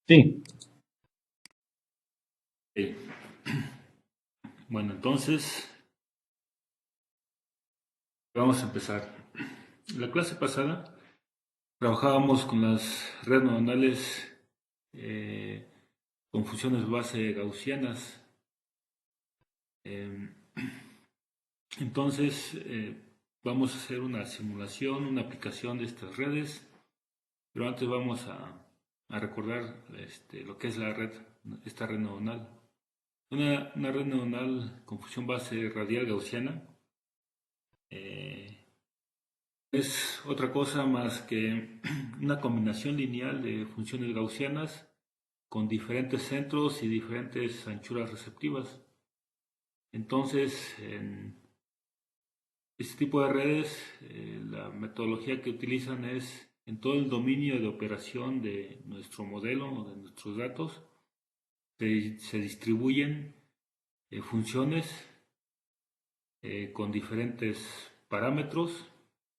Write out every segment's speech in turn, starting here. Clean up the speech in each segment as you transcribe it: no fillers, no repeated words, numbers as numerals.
Sí, Ok. Bueno, entonces vamos a empezar. La clase pasada trabajábamos con las redes neuronales eh, con funciones base gaussianas. Eh, entonces vamos a hacer una simulación, una aplicación de estas redes, pero antes vamos a recordar lo que es esta red neuronal. Una red neuronal con función base radial gaussiana eh, es otra cosa más que una combinación lineal de funciones gaussianas con diferentes centros y diferentes anchuras receptivas. Entonces, en este tipo de redes, la metodología que utilizan es en todo el dominio de operación de nuestro modelo o de nuestros datos, se distribuyen funciones con diferentes parámetros,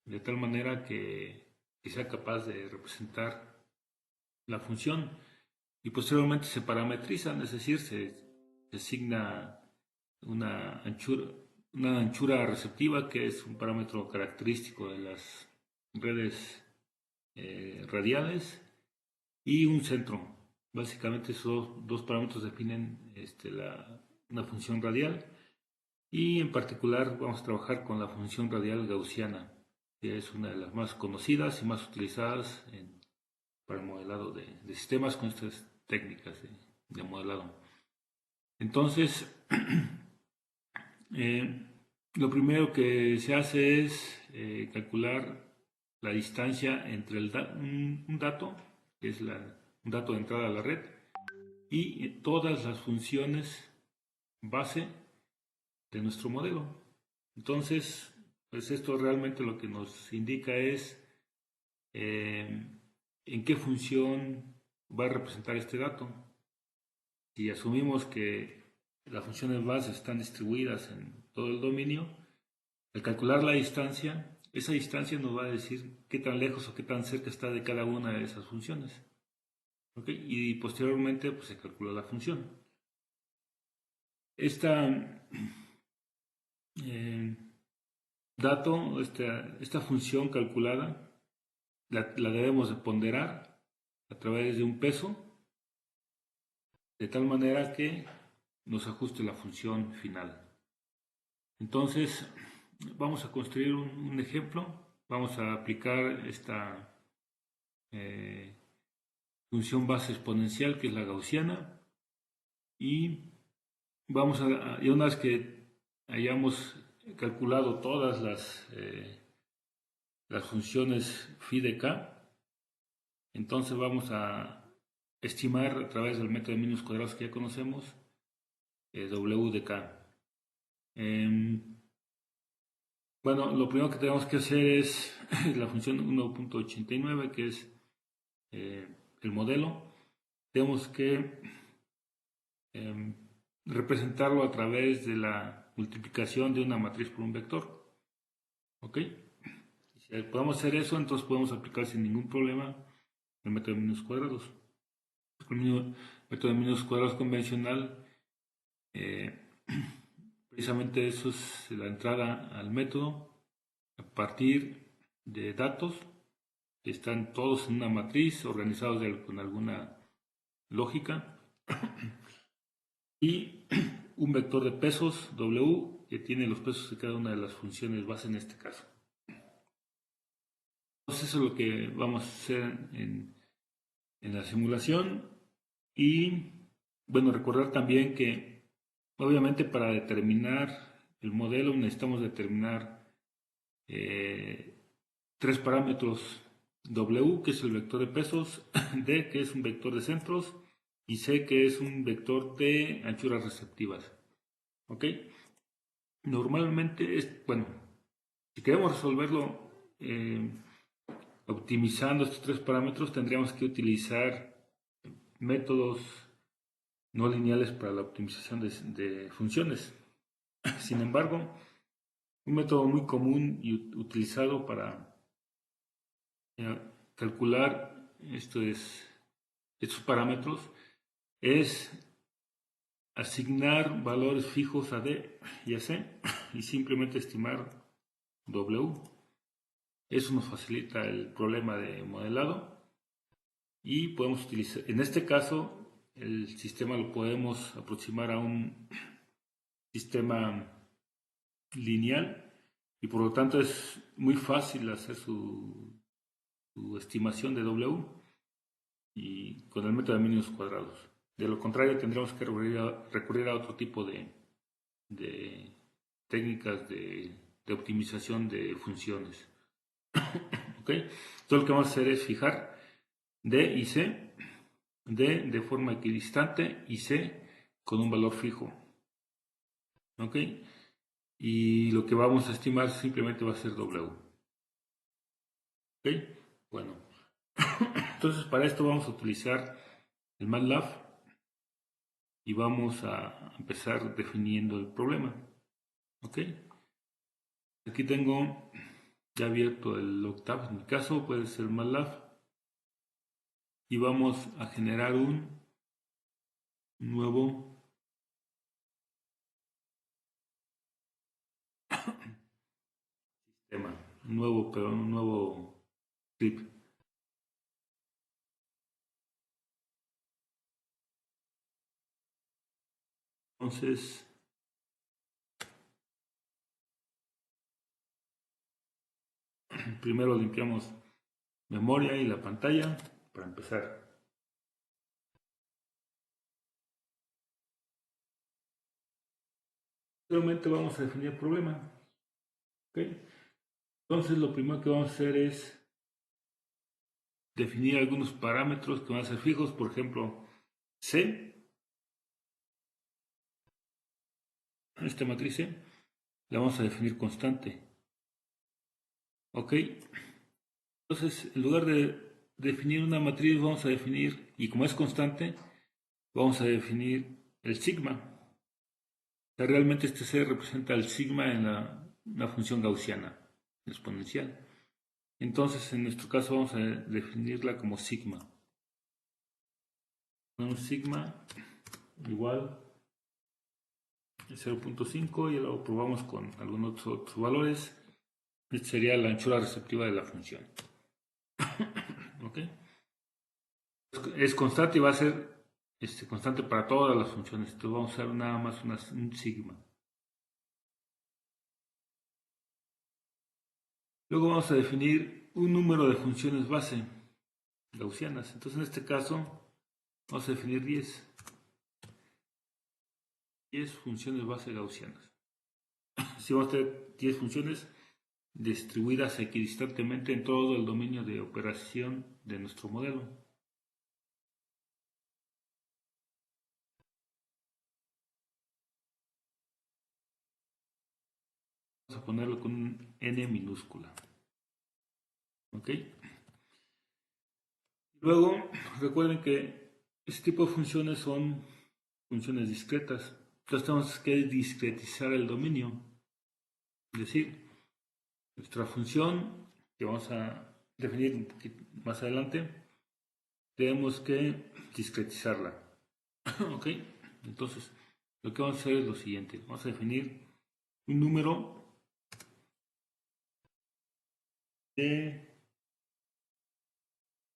de tal manera que sea capaz de representar la función y posteriormente se parametrizan, es decir, se asigna una anchura, una anchura receptiva que es un parámetro característico de las redes radiales y un centro. Básicamente esos dos parámetros definen una función radial y en particular vamos a trabajar con la función radial gaussiana, que es una de las más conocidas y más utilizadas para el modelado de sistemas con estas técnicas de modelado. Entonces, eh, lo primero que se hace es calcular la distancia entre un dato, que es un dato de entrada a la red, y todas las funciones base de nuestro modelo. Entonces, pues esto realmente lo que nos indica es eh, en qué función va a representar este dato. Si asumimos que las funciones base están distribuidas en todo el dominio, al calcular la distancia, esa distancia nos va a decir qué tan lejos o qué tan cerca está de cada una de esas funciones. ¿Okay? Y posteriormente pues, se calcula la función. Esta eh, esta función calculada, la debemos de ponderar a través de un peso, de tal manera que nos ajuste la función final. Entonces, vamos a construir un ejemplo. Vamos a aplicar esta eh, función base exponencial que es la gaussiana y y una vez que hayamos calculado todas las funciones phi de k, entonces vamos a estimar a través del método de mínimos cuadrados que ya conocemos w de k. Bueno, lo primero que tenemos que hacer es la función 1.89, que es eh, el modelo. Tenemos que eh, representarlo a través de la multiplicación de una matriz por un vector. ¿Ok? Si podemos hacer eso, entonces podemos aplicar sin ningún problema el método de mínimos cuadrados. El método de mínimos cuadrados convencional, eh, precisamente eso es la entrada al método a partir de datos que están todos en una matriz, organizados con alguna lógica, y un vector de pesos W que tiene los pesos de cada una de las funciones base en este caso. Entonces eso es lo que vamos a hacer en la simulación y bueno, recordar también que obviamente para determinar el modelo necesitamos determinar tres parámetros: W, que es el vector de pesos, D, que es un vector de centros, y C, que es un vector de anchuras receptivas. ¿Ok? Normalmente bueno, si queremos resolverlo optimizando estos tres parámetros, tendríamos que utilizar métodos no lineales para la optimización de funciones. Sin embargo, un método muy común y utilizado para calcular esto es estos parámetros es asignar valores fijos a D y a C y simplemente estimar W. Eso nos facilita el problema de modelado y podemos utilizar, en este caso, el sistema lo podemos aproximar a un sistema lineal y por lo tanto es muy fácil hacer su estimación de W y con el método de mínimos cuadrados. De lo contrario, tendremos que recurrir a otro tipo de técnicas de optimización de funciones. ¿Ok? Entonces lo que vamos a hacer es fijar D y C, D de forma equidistante y C con un valor fijo. ¿Ok? Y lo que vamos a estimar simplemente va a ser W. ¿Ok? Bueno, entonces para esto vamos a utilizar el MATLAB y vamos a empezar definiendo el problema. ¿Ok? Aquí tengo ya abierto el Octave, en mi caso puede ser MATLAB y vamos a generar un nuevo tema, un nuevo script. Entonces, primero limpiamos memoria y la pantalla para empezar. Posteriormente vamos a definir el problema. ¿Okay? Entonces lo primero que vamos a hacer es definir algunos parámetros que van a ser fijos, por ejemplo, C, esta matriz C, la vamos a definir constante. ¿Ok? Entonces, en lugar de definir una matriz, vamos a definir, y como es constante, vamos a definir el sigma. O sea, realmente este C representa el sigma en la función gaussiana exponencial. Entonces, en nuestro caso vamos a definirla como sigma. Un sigma igual a 0.5 y lo probamos con algunos otros valores. Este sería la anchura receptiva de la función. ¿Ok? Es constante y va a ser constante para todas las funciones. Entonces vamos a usar nada más un sigma. Luego vamos a definir un número de funciones base gaussianas. Entonces en este caso vamos a definir 10 funciones base gaussianas. Si vamos a tener 10 funciones distribuidas equidistantemente en todo el dominio de operación de nuestro modelo. Vamos a ponerlo con un n minúscula. ¿Ok? Luego, recuerden que este tipo de funciones son funciones discretas. Entonces tenemos que discretizar el dominio. Es decir, nuestra función, que vamos a definir un poquito más adelante, tenemos que discretizarla. ¿Ok? Entonces, lo que vamos a hacer es lo siguiente. Vamos a definir un número de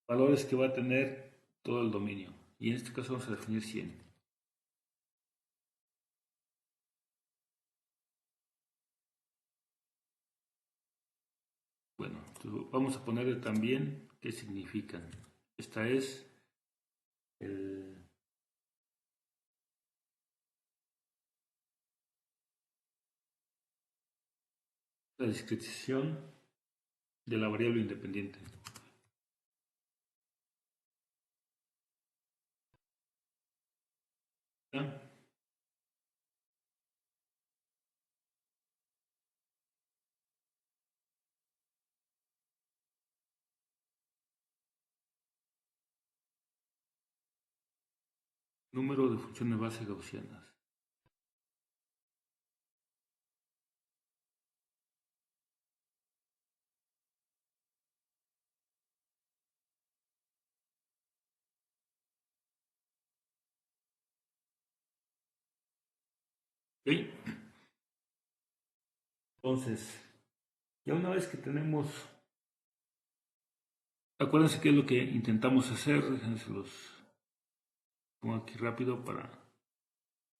valores que va a tener todo el dominio. Y en este caso vamos a definir 100. Bueno, entonces vamos a ponerle también qué significan. Esta es la discretización de la variable independiente. ¿Ya? Número de funciones base gaussianas. ¿Ok? Entonces, ya una vez que tenemos, acuérdense qué es lo que intentamos hacer, déjense los pongo aquí rápido para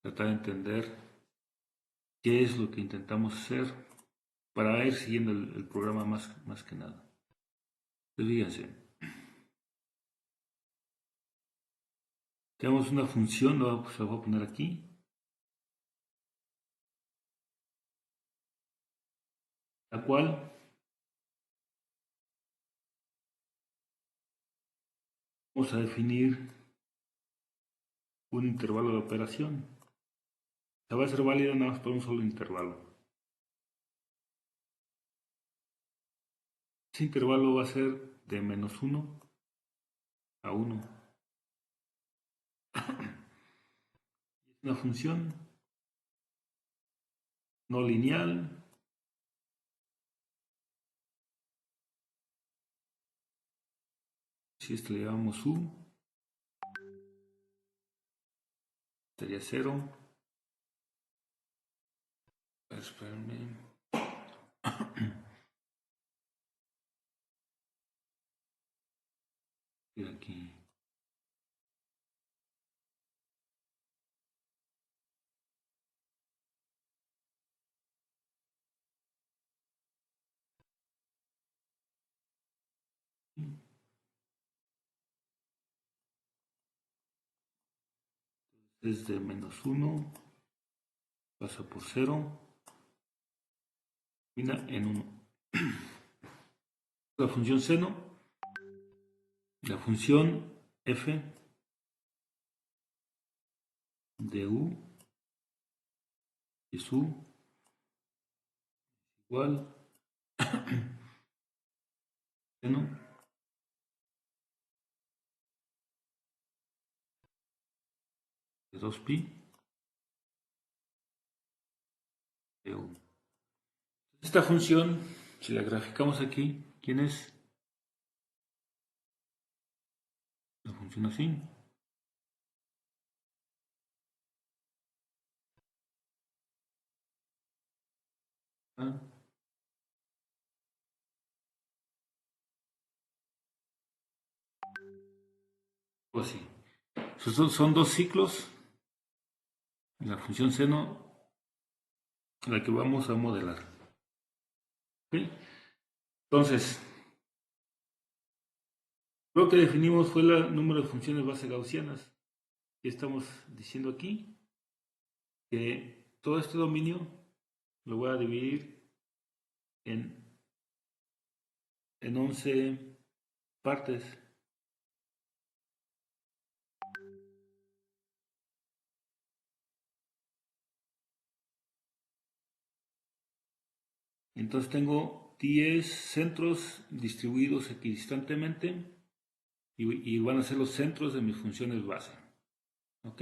tratar de entender qué es lo que intentamos hacer para ir siguiendo el programa más que nada. Entonces, fíjense, tenemos una función, se la voy a poner aquí, la cual vamos a definir un intervalo de operación. Se va a ser válida nada más por un solo intervalo. Ese intervalo va a ser de -1 a 1. Es una función no lineal. Si esto le llamamos u, sería 0. Espérenme. Y aquí. Es de -1, pasa por 0, termina en 1. La función seno, la función f de u es u igual seno de 2pi de u. Esta función, si la graficamos aquí, ¿quién es? La función así. ¿Ah? O así. Son dos ciclos en la función seno la que vamos a modelar. ¿Okay? Entonces, lo que definimos fue el número de funciones base gaussianas. Y estamos diciendo aquí que todo este dominio lo voy a dividir en 11 partes. Entonces tengo 10 centros distribuidos equidistantemente y van a ser los centros de mis funciones base. ¿Ok?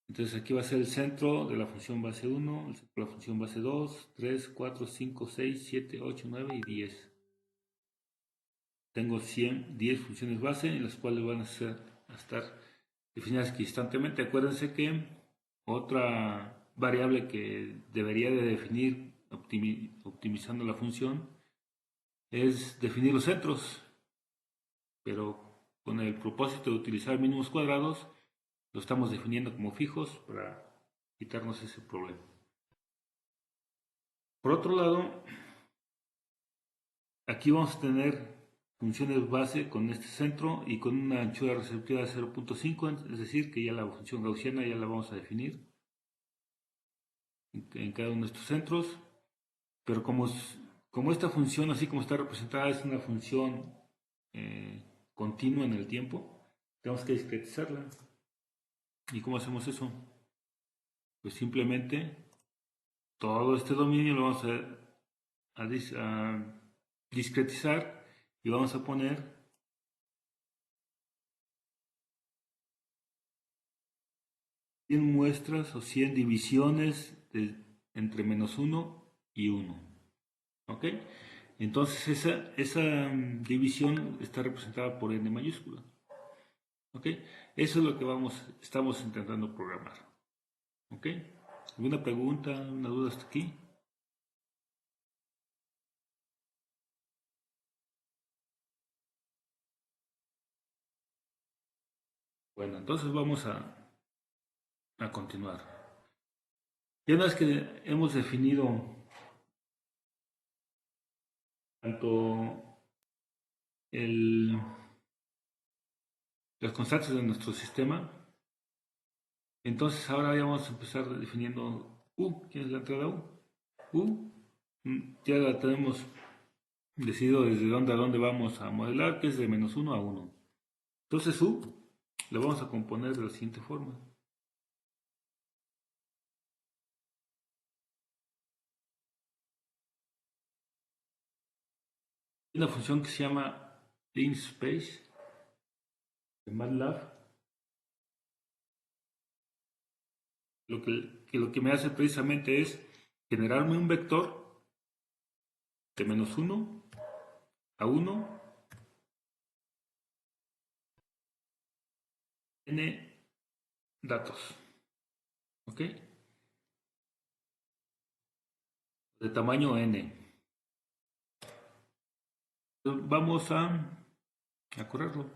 Entonces aquí va a ser el centro de la función base 1, el centro de la función base 2, 3, 4, 5, 6, 7, 8, 9 y 10. Tengo 10 funciones base en las cuales van a estar definidas equidistantemente. Acuérdense que otra variable que debería de definir optimizando la función es definir los centros, pero con el propósito de utilizar mínimos cuadrados lo estamos definiendo como fijos para quitarnos ese problema. Por otro lado, aquí vamos a tener funciones base con este centro y con una anchura receptiva de 0.5, es decir, que ya la función gaussiana ya la vamos a definir en cada uno de estos centros, pero como esta función, así como está representada, es una función continua en el tiempo, tenemos que discretizarla. ¿Y cómo hacemos eso? Pues simplemente todo este dominio lo vamos a discretizar y vamos a poner 100 muestras o 100 divisiones entre -1 y 1. ¿Ok? Entonces esa división está representada por n mayúscula. ¿Ok? Eso es lo que estamos intentando programar. ¿Ok? ¿Alguna pregunta, una duda hasta aquí? Bueno, entonces vamos a continuar. Ya una vez que hemos definido tanto las constantes de nuestro sistema, entonces ahora ya vamos a empezar definiendo U. ¿Quién es la entrada U? U, ya la tenemos decidido desde dónde a dónde vamos a modelar, que es de -1 a 1. Entonces U lo vamos a componer de la siguiente forma. Hay una función que se llama linspace de MATLAB. Lo que me hace precisamente es generarme un vector de -1 a 1 n datos, ¿ok? De tamaño n. Entonces vamos a correrlo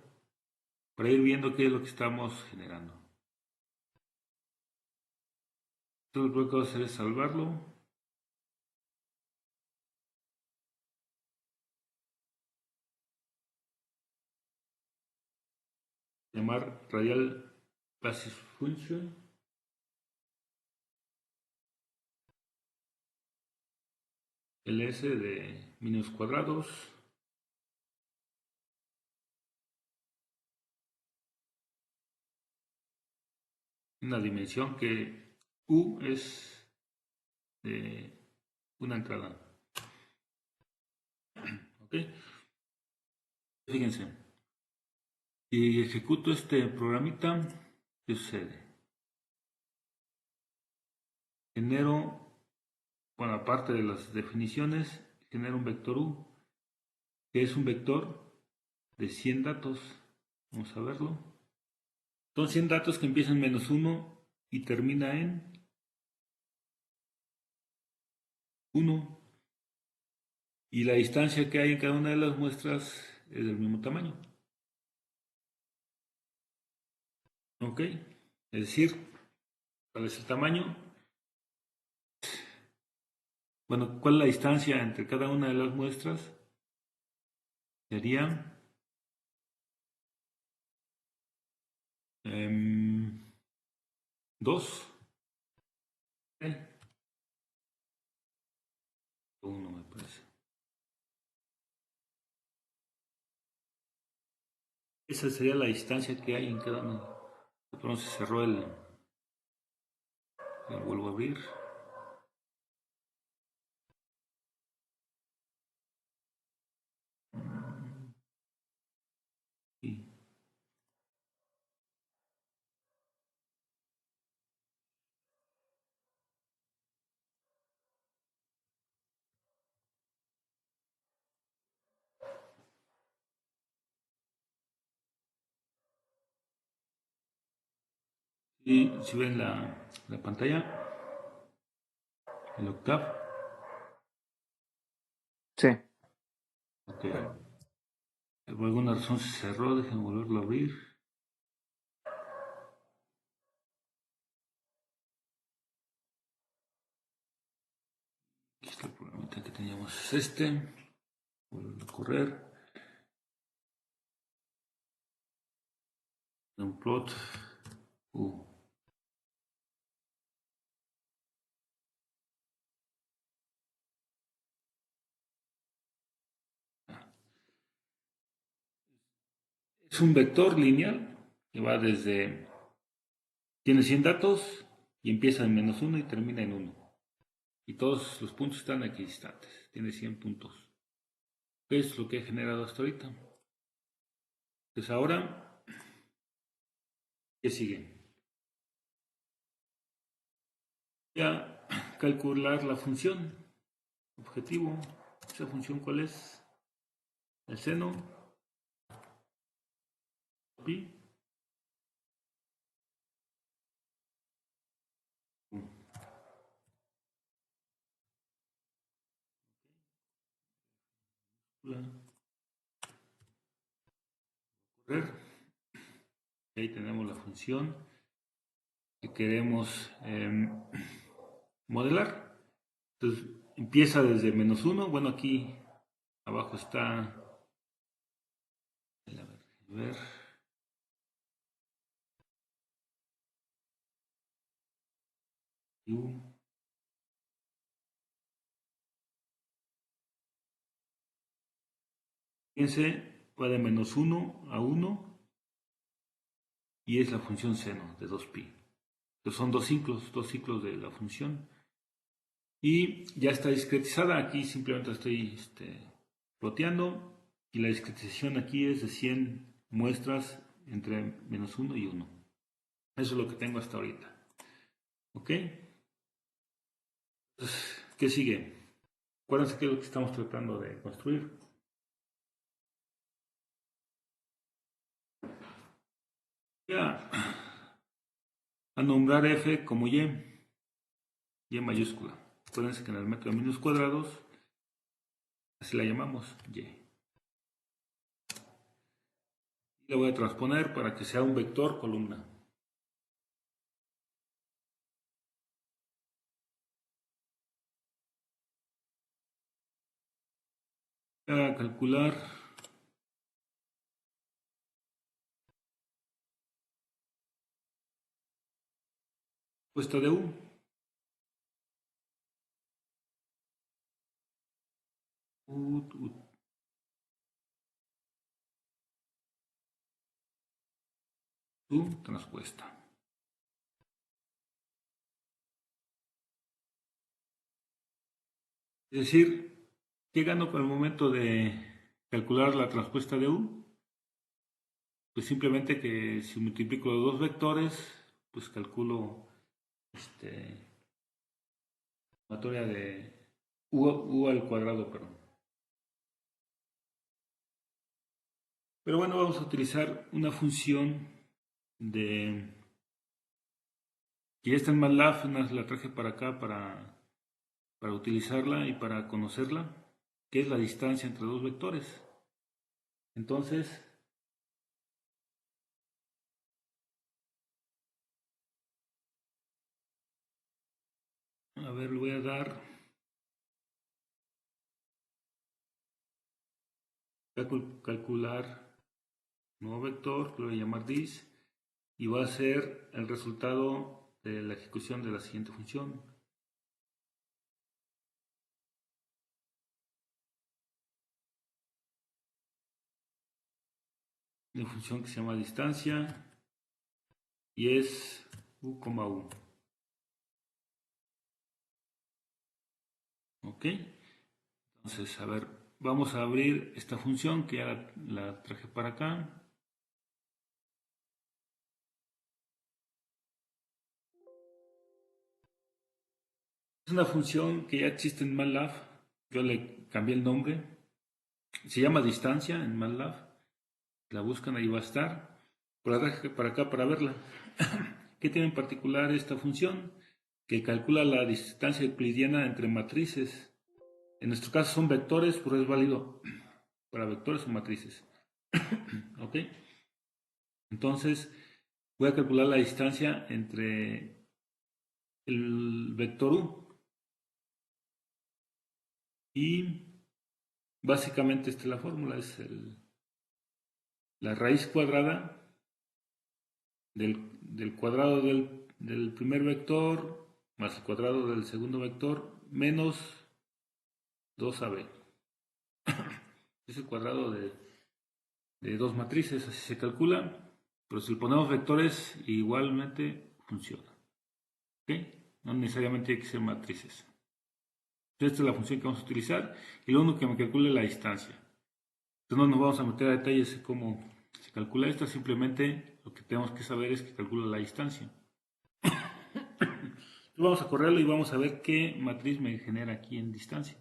para ir viendo qué es lo que estamos generando. Entonces lo que voy a hacer es salvarlo. Llamar radial basis function. ls de minus cuadrados. Una dimensión que u es una entrada. ¿Ok? Fíjense. Si ejecuto este programita, ¿qué sucede? Genero, bueno, aparte de las definiciones, genero un vector u, que es un vector de 100 datos. Vamos a verlo. Son 100 datos que empiezan en -1 y termina en 1. Y la distancia que hay en cada una de las muestras es del mismo tamaño. ¿Ok? Es decir, ¿cuál es el tamaño? Bueno, ¿cuál es la distancia entre cada una de las muestras? Sería 2. 1 me parece. Esa sería la distancia que hay en cada una. De pronto se cerró el vuelvo a abrir. Y si ven la pantalla, el octave. Sí. Ok. Por alguna razón se cerró, déjenme volverlo a abrir. Aquí está el programita que teníamos, es este. Volverlo a correr. Un plot. Es un vector lineal que va desde, tiene 100 datos y empieza en -1 y termina en 1. Y todos los puntos están equidistantes. Tiene 100 puntos. ¿Qué es lo que he generado hasta ahorita? Pues ahora, ¿qué sigue? Voy a calcular la función objetivo. ¿Esa función cuál es? El seno pi. Ahí tenemos la función que queremos modelar. Entonces empieza desde -1. Bueno, aquí abajo está. A ver. Fíjense, va de -1 a 1 y es la función seno de 2pi. Entonces son dos ciclos de la función. Y ya está discretizada. Aquí simplemente estoy ploteando. Y la discretización aquí es de 100 muestras entre -1 y 1. Eso es lo que tengo hasta ahorita. ¿Ok? Entonces, ¿qué sigue? Acuérdense que es lo que estamos tratando de construir. Voy a nombrar f como y mayúscula. Acuérdense que en el método de menos cuadrados, así la llamamos, y. Y la voy a transponer para que sea un vector columna. Voy a calcular respuesta de U. U transpuesta. Es decir, ¿qué gano con el momento de calcular la transpuesta de U? Pues simplemente que si multiplico los dos vectores, pues calculo sumatoria de U al cuadrado, perdón. Pero bueno, vamos a utilizar una función que ya está en MATLAB, la traje para acá para utilizarla y para conocerla, que es la distancia entre dos vectores. Entonces, a ver, le voy a dar, voy a calcular nuevo vector, lo voy a llamar dis, y va a ser el resultado de la ejecución de la siguiente función. Una función que se llama distancia y es u, u. Ok, entonces a ver, vamos a abrir esta función que ya la traje para acá. Es una función que ya existe en MATLAB, yo le cambié el nombre, se llama distancia en MATLAB, la buscan, ahí va a estar, pero la traje para acá para verla. ¿Qué tiene en particular esta función? Que calcula la distancia euclidiana entre matrices. En nuestro caso son vectores, pero es válido para vectores o matrices. ¿Ok? Entonces, voy a calcular la distancia entre el vector u y básicamente esta es la fórmula, es la raíz cuadrada del cuadrado del primer vector más el cuadrado del segundo vector menos 2ab. Es el cuadrado de dos matrices, así se calcula, pero si le ponemos vectores igualmente funciona. ¿Ok? No necesariamente tiene que ser matrices. Esta es la función que vamos a utilizar y lo único que me calcula es la distancia. Entonces no nos vamos a meter a detalles de cómo se calcula esto, simplemente lo que tenemos que saber es que calcula la distancia. Entonces vamos a correrlo y vamos a ver qué matriz me genera aquí en distancia.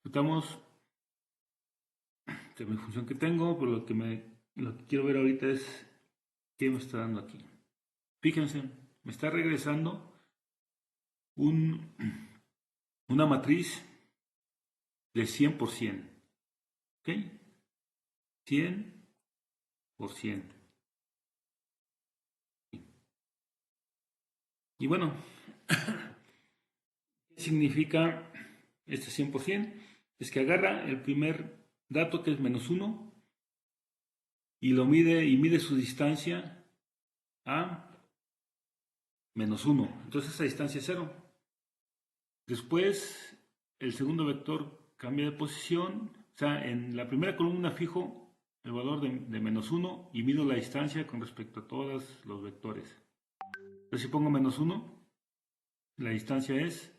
Estamos de mi función que tengo, pero lo que quiero ver ahorita es qué me está dando aquí. Fíjense, me está regresando una matriz de 100%. ¿Ok? 100 por 100. Y bueno, ¿qué significa este 100%? Es que agarra el primer dato, que es -1, y lo mide, y mide su distancia a -1. Entonces esa distancia es 0. Después, el segundo vector cambia de posición. O sea, en la primera columna fijo el valor de -1 y mido la distancia con respecto a todos los vectores. Entonces, si pongo -1, la distancia es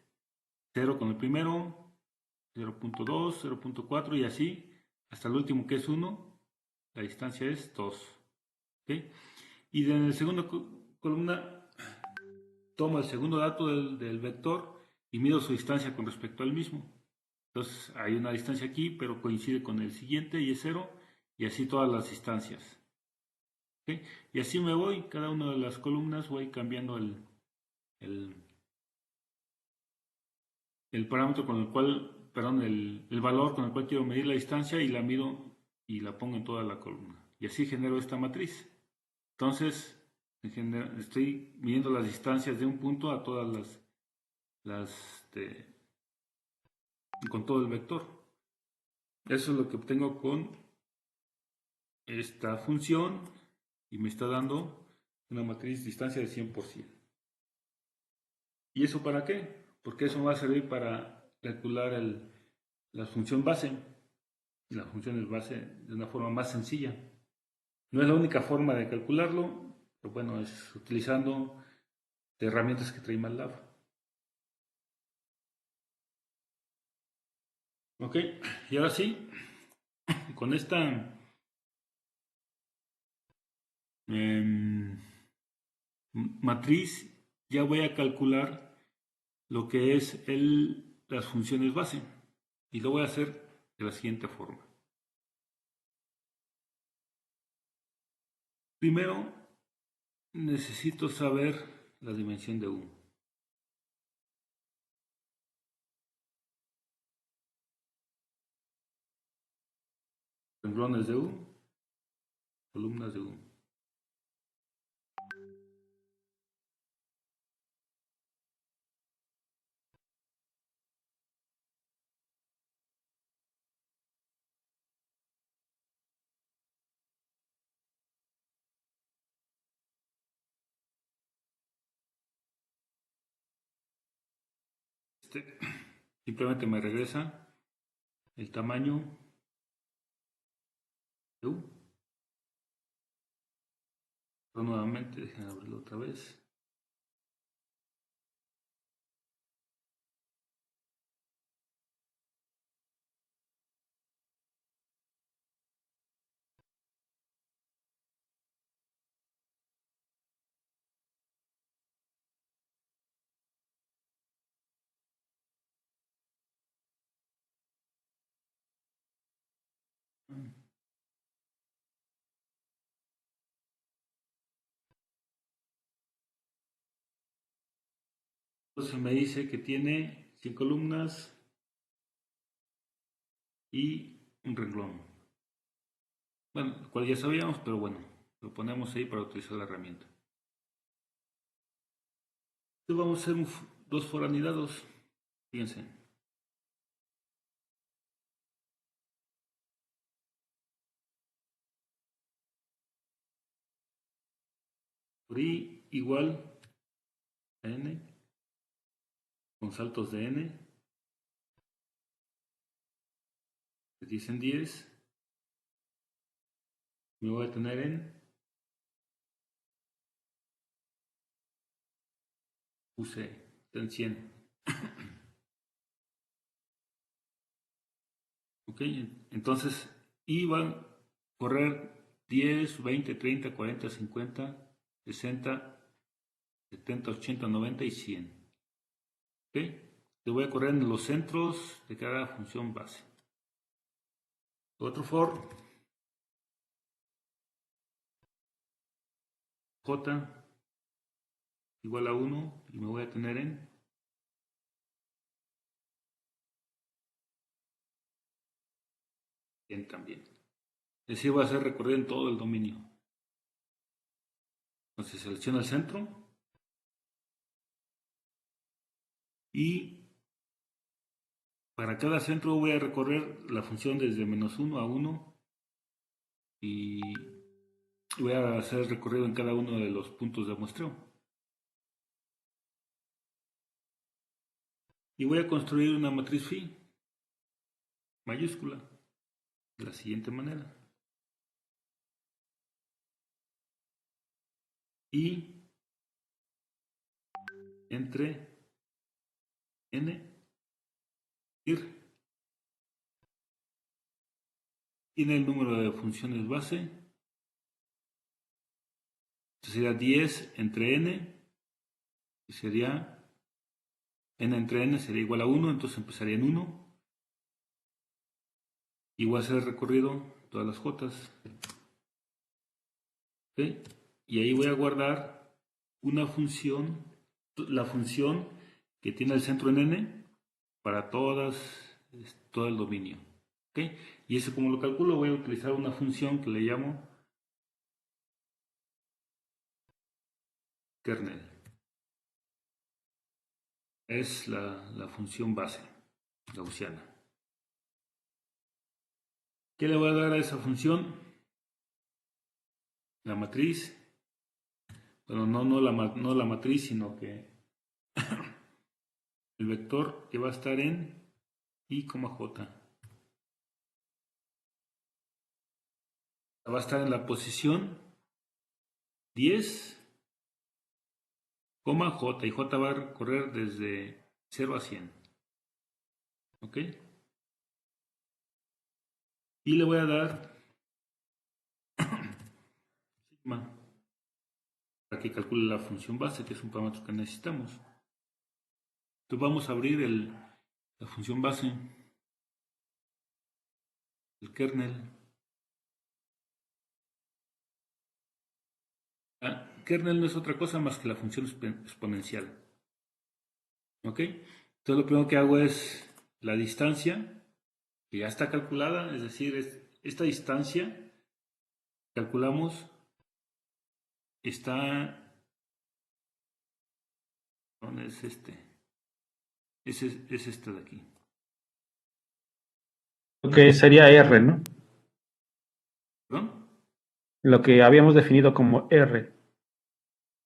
0 con el primero, 0.2, 0.4 y así, hasta el último, que es 1, la distancia es 2. ¿Okay? Y en la segunda columna tomo el segundo dato del vector y mido su distancia con respecto al mismo. Entonces hay una distancia aquí, pero coincide con el siguiente y es 0, y así todas las distancias. ¿Okay? Y así me voy, cada una de las columnas voy cambiando el, el parámetro con el cual, perdón, el valor con el cual quiero medir la distancia, y la mido y la pongo en toda la columna. Y así genero esta matriz. Entonces, estoy midiendo las distancias de un punto a todas con todo el vector. Eso es lo que obtengo con esta función, y me está dando una matriz distancia de 100%. ¿Y eso para qué? Porque eso me va a servir para calcular la función base. Y la función es base de una forma más sencilla. No es la única forma de calcularlo, pero bueno, es utilizando herramientas que trae MATLAB. Ok, y ahora sí, con esta matriz ya voy a calcular lo que es las funciones base, y lo voy a hacer de la siguiente forma. Primero necesito saber la dimensión de U. Renglones de U, columnas de U. Simplemente me regresa el tamaño de U. Pero nuevamente, déjenme abrirlo otra vez. Entonces me dice que tiene 100 columnas y un renglón. Bueno, lo cual ya sabíamos, pero bueno, lo ponemos ahí para utilizar la herramienta. Entonces vamos a hacer dos foranidados. Fíjense. Por I igual a N, con saltos de N, de 10 en 10. Me voy a tener en 100. Ok, entonces I va a correr 10, 20, 30, 40, 50, 60, 70, 80, 90 y 100. Ok, le voy a correr en los centros de cada función base. Otro for J igual a 1, y me voy a tener en 100 también. Es decir, voy a hacer recorrido en todo el dominio. Entonces selecciono el centro y para cada centro voy a recorrer la función desde -1 a 1 y voy a hacer el recorrido en cada uno de los puntos de muestreo. Y voy a construir una matriz phi mayúscula de la siguiente manera. Y entre n ir tiene el número de funciones base. Esto sería 10 entre n, y sería n entre n sería igual a 1, entonces empezaría en 1. Y voy a hacer el recorrido todas las j. ¿Okay? Y ahí voy a guardar una función, la función que tiene el centro en n para todo el dominio. ¿Okay? Y eso, como lo calculo, voy a utilizar una función que le llamo kernel. Es la función base gaussiana. ¿Qué le voy a dar a esa función? La matriz. Bueno, no la matriz, sino que el vector que va a estar en i, j. Va a estar en la posición 10, j, y j va a correr desde 0 a 100. ¿Ok? Y le voy a dar sigma para que calcule la función base, que es un parámetro que necesitamos. Entonces vamos a abrir la función base, el kernel. Kernel no es otra cosa más que la función exponencial. ¿Ok? Entonces lo primero que hago es la distancia, que ya está calculada, es decir, esta distancia, calculamos, está... ¿Dónde es este? Es este de aquí. Lo que sería R, ¿no? ¿Perdón? Lo que habíamos definido como R.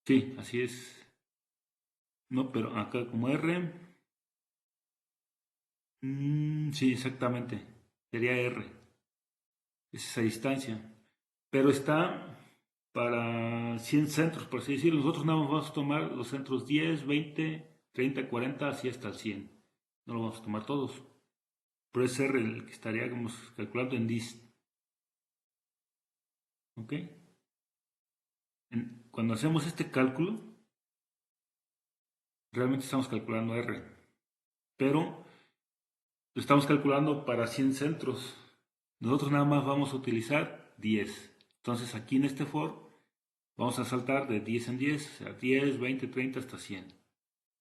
Sí, así es. No, pero acá como R. Sí, exactamente. Sería R. Es esa distancia. Pero está para 100 centros, por así decirlo. Nosotros nada más vamos a tomar los centros 10, 20, 30, 40, así hasta el 100. No lo vamos a tomar todos. Pero es R el que estaríamos calculando en dist. ¿Ok? Cuando hacemos este cálculo, realmente estamos calculando R. Pero lo estamos calculando para 100 centros. Nosotros nada más vamos a utilizar 10. Entonces aquí en este for vamos a saltar de 10 en 10, o sea, 10, 20, 30 hasta 100.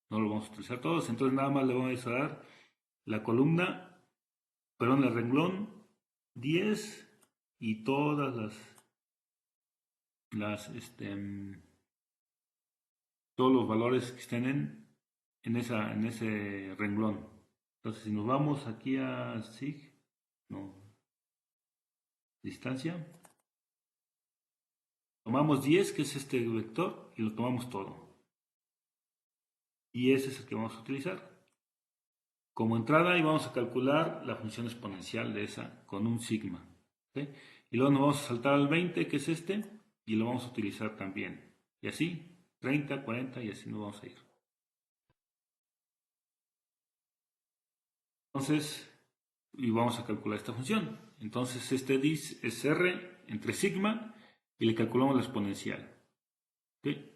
No lo vamos a utilizar todos, entonces nada más le vamos a dar la columna, perdón, el renglón 10 y todas todos los valores que estén en ese renglón. Entonces si nos vamos aquí a sig, no, distancia, tomamos 10, que es este vector, y lo tomamos todo. Y ese es el que vamos a utilizar como entrada, y vamos a calcular la función exponencial de esa con un sigma. ¿Sí? Y luego nos vamos a saltar al 20, que es este, y lo vamos a utilizar también. Y así, 30, 40, y así nos vamos a ir. Entonces, y vamos a calcular esta función. Entonces, este dis es R entre sigma, y le calculamos la exponencial. ¿Sí?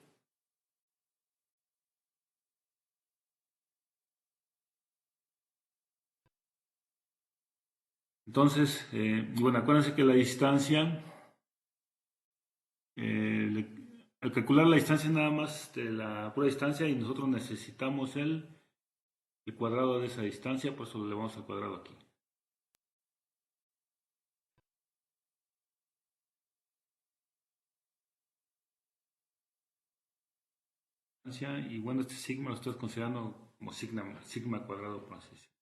Entonces, bueno, acuérdense que la distancia, al calcular la distancia nada más de la pura distancia, y nosotros necesitamos el cuadrado de esa distancia, por eso le vamos al cuadrado aquí. y bueno, este sigma lo estoy considerando como sigma cuadrado, por así decirlo.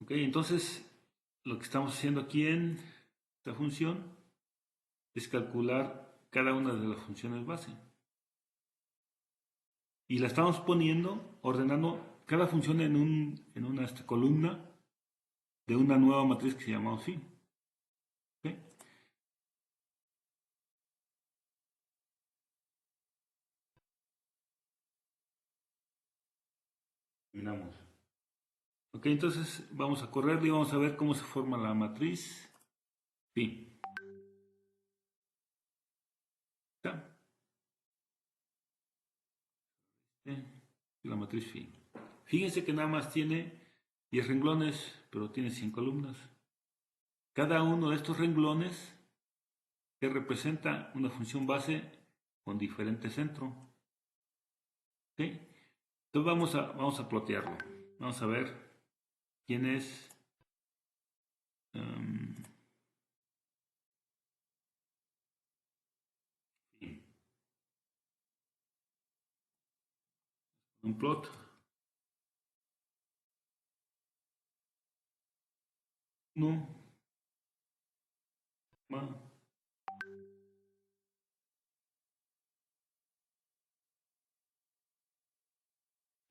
Ok, entonces lo que estamos haciendo aquí en esta función es calcular cada una de las funciones base. Y la estamos poniendo, ordenando cada función en una columna de una nueva matriz que se llama phi. ¿Okay? Terminamos. Ok, entonces vamos a correr y vamos a ver cómo se forma la matriz phi. ¿Está? La matriz phi. Fíjense que nada más tiene 10 renglones, pero tiene 100 columnas. Cada uno de estos renglones que representa una función base con diferente centro. ¿Okay? Entonces vamos a plotearlo. Vamos a ver quién es un plot. 1,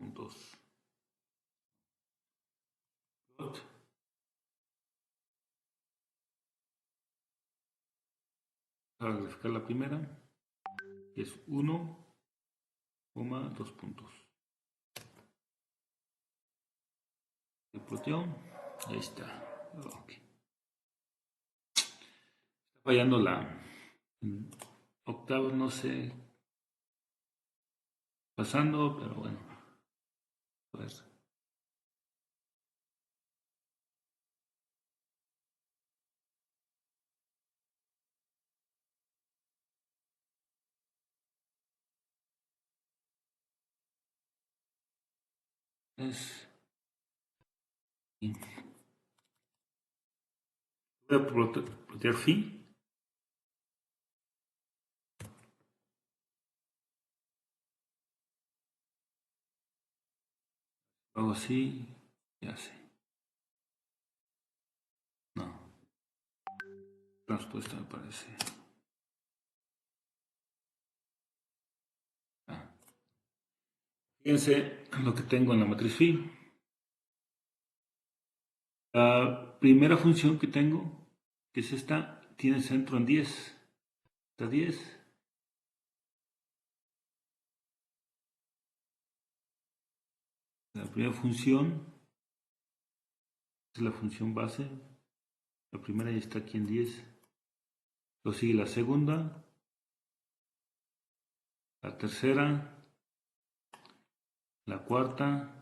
2, plot. Para verificar la primera, que es 1, 2 puntos. Se ploteó. Ahí está. Okay. Está fallando la octava, no sé, pasando, pero bueno. Pues. Voy a plotear phi. Hago así, ya sé. No. Respuesta me parece. Fíjense lo que tengo en la matriz phi. La primera función que tengo, que es esta, tiene centro en 10. Está 10. La primera función es la función base. La primera ya está aquí en 10. Lo sigue la segunda, la tercera, la cuarta,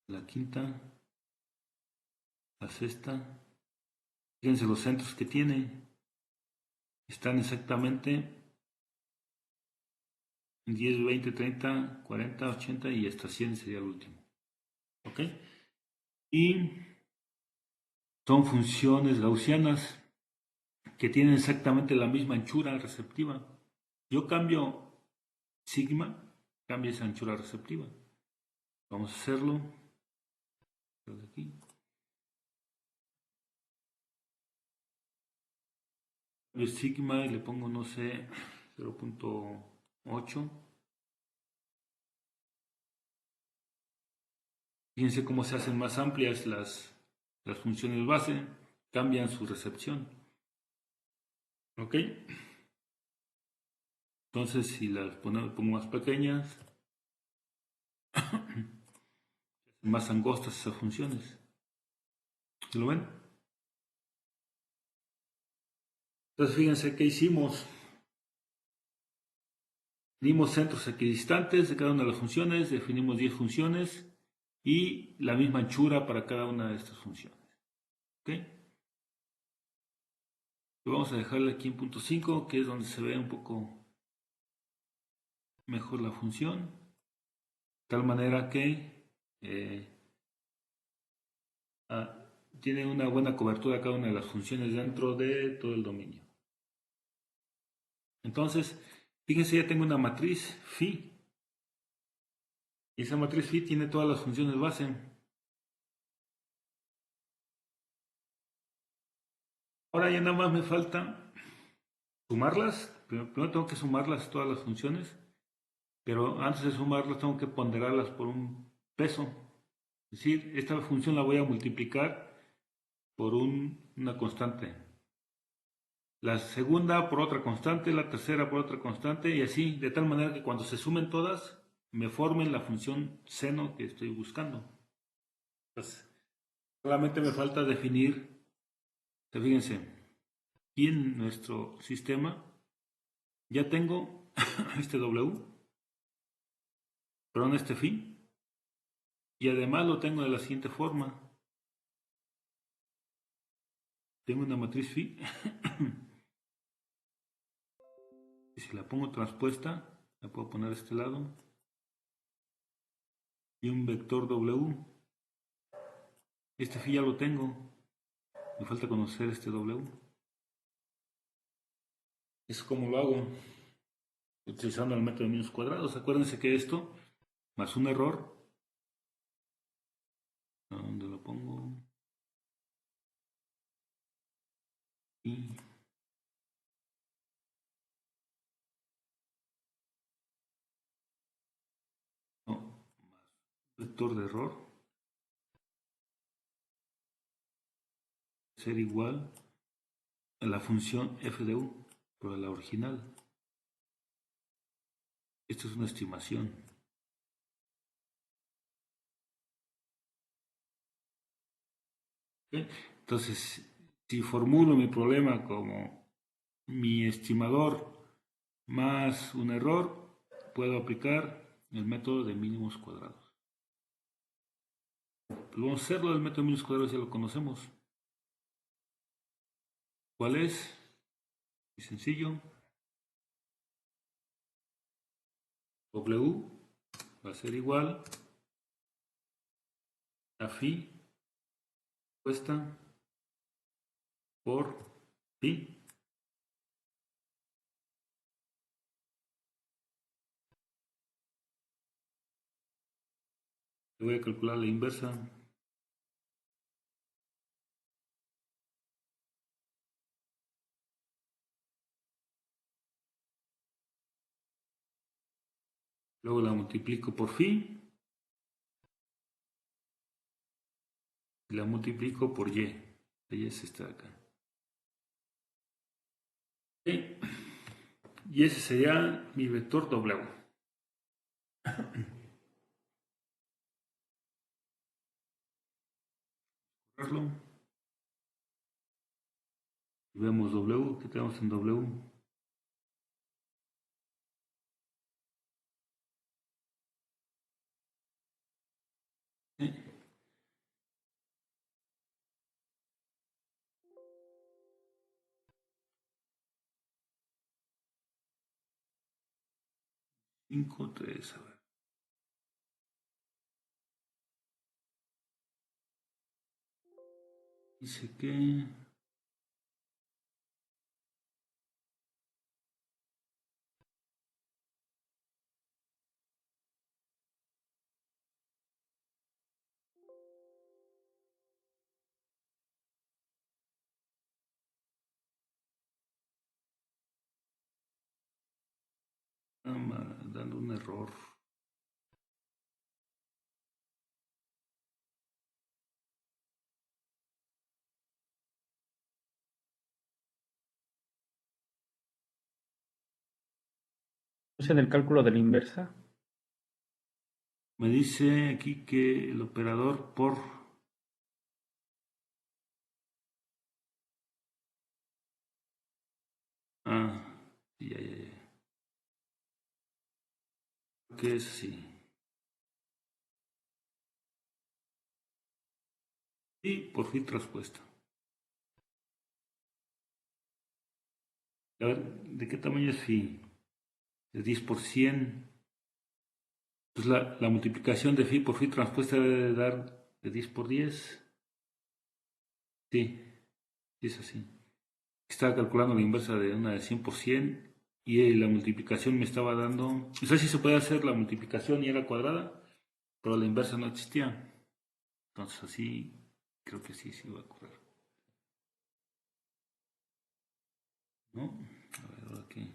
la quinta, la sexta. Fíjense los centros que tiene. Están exactamente en 10, 20, 30, 40, 80 y hasta 100 sería el último. ¿Ok? Y son funciones gaussianas que tienen exactamente la misma anchura receptiva. Yo cambio sigma, cambia esa anchura receptiva. Vamos a hacerlo. Aquí. Cambio sigma y le pongo, no sé, 0.8. Fíjense cómo se hacen más amplias las funciones base, cambian su recepción. ¿Ok? Entonces, si las pongo más pequeñas, más angostas esas funciones. ¿Lo ven? Entonces, fíjense qué hicimos. Dimos centros equidistantes de cada una de las funciones, definimos 10 funciones y la misma anchura para cada una de estas funciones. ¿Ok? Lo vamos a dejarle aquí en punto 5, que es donde se ve un poco mejor la función, de tal manera que tiene una buena cobertura cada una de las funciones dentro de todo el dominio. Entonces, Fíjense, ya tengo una matriz phi. Y esa matriz phi tiene todas las funciones base. Ahora ya nada más me falta sumarlas. Primero tengo que sumarlas todas las funciones. Pero antes de sumarlas tengo que ponderarlas por un peso. Es decir, esta función la voy a multiplicar por una constante. La segunda por otra constante, la tercera por otra constante y así, de tal manera que cuando se sumen todas, me formen la función seno que estoy buscando. Entonces, solamente me falta definir, fíjense, aquí en nuestro sistema ya tengo este W, perdón, este phi, y además lo tengo de la siguiente forma. Tengo una matriz phi, y si la pongo transpuesta, la puedo poner a este lado, y un vector W. Este phi ya lo tengo, me falta conocer este W. ¿Es como lo hago? Utilizando el método de menos cuadrados. Acuérdense que esto, más un error, ¿a dónde lo pongo? Y no, más vector de error ser igual a la función f de u, pero a la original. Esto es una estimación. ¿Okay? Entonces, si formulo mi problema como mi estimador más un error, puedo aplicar el método de mínimos cuadrados. Pues vamos a hacerlo, el método de mínimos cuadrados ya lo conocemos. ¿Cuál es? Muy sencillo. W va a ser igual a phi puesta por pi. Voy a calcular la inversa. Luego la multiplico por phi. Y la multiplico por y. Y es esta de acá. ¿Okay? Y ese sería mi vector W. Correrlo. Y vemos W. ¿Qué tenemos en W? ¿Sí? 5, 3, a ver. Dice que dando un error. ¿Es en el cálculo de la inversa? Me dice aquí que el operador por. Ah, ya, ya, ya. ¿Qué es así? Y por fin transpuesta. A ver, ¿de qué tamaño es phi? De 10 por 100. Entonces la multiplicación de phi por phi transpuesta debe dar de 10 por 10. Sí, es así. Estaba calculando la inversa de una de 100 por 100 y la multiplicación me estaba dando, no sé si se puede hacer la multiplicación y era cuadrada, pero la inversa no existía. Entonces así, creo que sí va a ocurrir. ¿No? A ver, ahora aquí.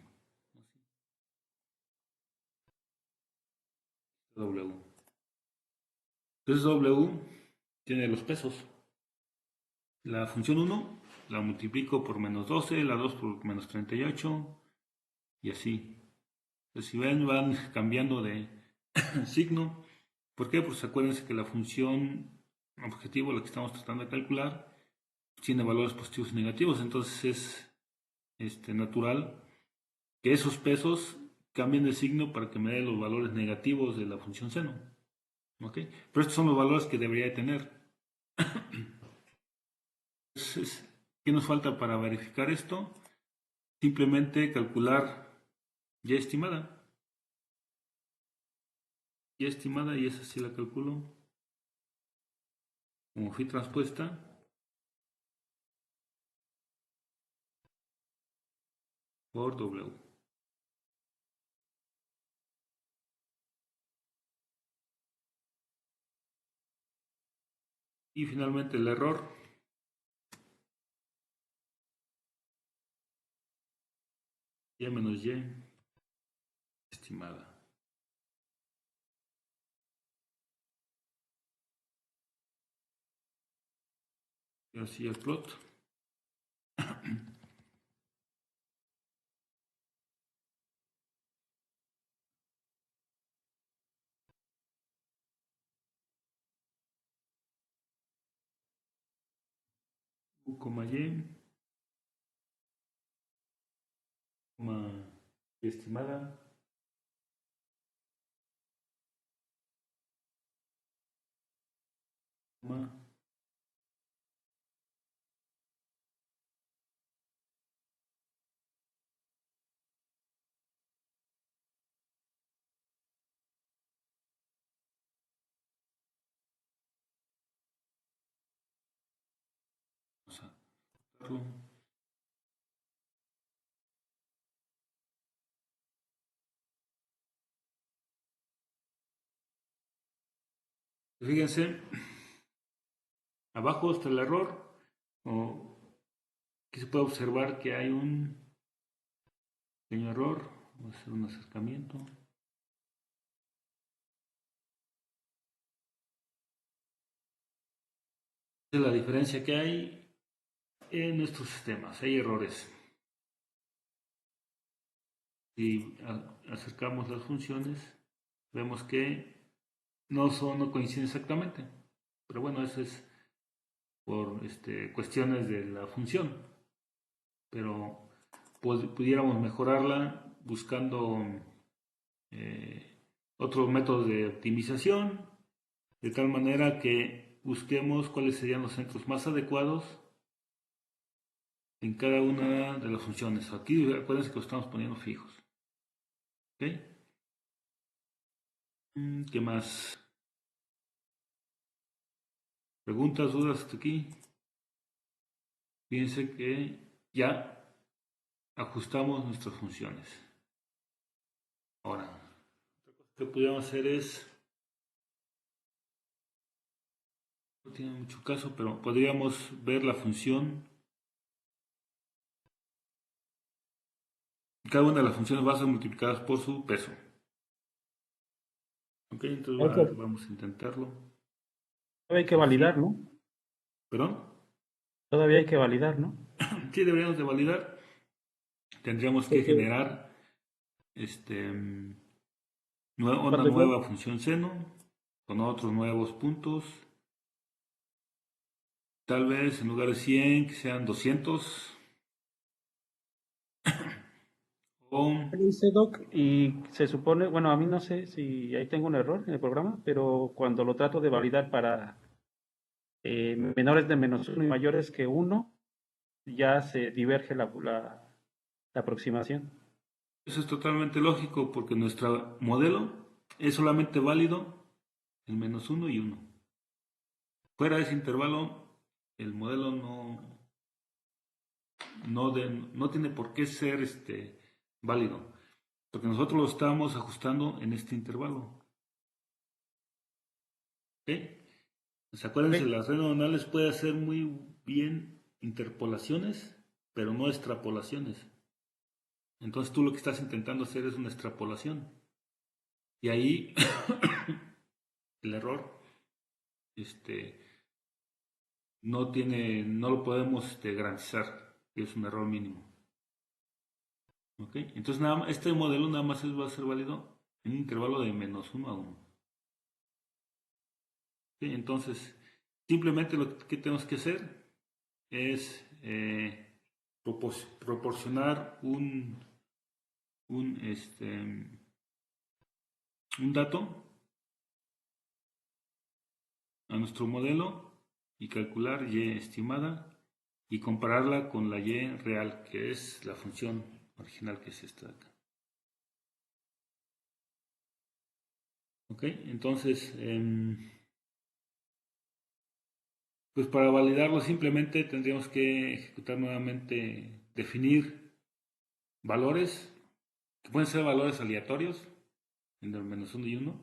W. Entonces W tiene los pesos. La función 1 la multiplico por menos 12, la 2 por menos 38 y así. Entonces, si ven, van cambiando de signo. ¿Por qué? Pues acuérdense que la función objetivo, la que estamos tratando de calcular, tiene valores positivos y negativos. Entonces es natural que esos pesos cambien de signo para que me dé los valores negativos de la función seno. ¿Ok? Pero estos son los valores que debería tener. Entonces, ¿qué nos falta para verificar esto? Simplemente calcular ya estimada. Ya estimada, y esa sí la calculo como phi transpuesta por W. Y finalmente el error. Y menos y estimada. Y así el plot. U, y, y estimada. Coma, vamos a darlo. Fíjense, abajo está el error. Aquí se puede observar que hay un pequeño error. Vamos a hacer un acercamiento. Esta es la diferencia que hay en nuestros sistemas. Hay errores. Si acercamos las funciones, vemos que no coinciden exactamente. Pero bueno, eso es por cuestiones de la función. Pero pudiéramos mejorarla buscando otros métodos de optimización, de tal manera que busquemos cuáles serían los centros más adecuados en cada una de las funciones. Aquí acuérdense que lo estamos poniendo fijos. ¿Ok? ¿Qué más? ¿Preguntas, dudas hasta aquí? Fíjense que ya ajustamos nuestras funciones. Ahora, otra cosa que podríamos hacer es, no tiene mucho caso, pero podríamos ver la función. Cada una de las funciones va a ser multiplicadas por su peso. Ok, entonces vamos a intentarlo. Todavía hay que validar, ¿no? ¿Perdón? Todavía hay que validar, ¿no? Sí, deberíamos de validar. Tendríamos que Porque generar una cuando yo, nueva función seno con otros nuevos puntos. Tal vez en lugar de 100 que sean 200. O dice Doc, y se supone, bueno, a mí no sé si ahí tengo un error en el programa, pero cuando lo trato de validar para menores de -1 y mayores que 1, ya se diverge la aproximación. eso es totalmente lógico porque nuestro modelo es solamente válido en -1 y 1. Fuera de ese intervalo, el modelo no tiene por qué ser válido, porque nosotros lo estamos ajustando en este intervalo. ¿Ok? Pues acuérdense, las redes neuronales pueden hacer muy bien interpolaciones, pero no extrapolaciones. Entonces tú lo que estás intentando hacer es una extrapolación. Y ahí el error no lo podemos garantizar, que es un error mínimo. ¿Ok? Entonces este modelo nada más va a ser válido en un intervalo de -1 a 1. ¿Ok? Entonces, simplemente lo que tenemos que hacer es proporcionar un, un dato a nuestro modelo y calcular y estimada y compararla con la y real, que es la función original, que es esta de acá. ¿Ok? Entonces, pues para validarlo simplemente tendríamos que ejecutar nuevamente, definir valores, que pueden ser valores aleatorios, entre -1 y 1,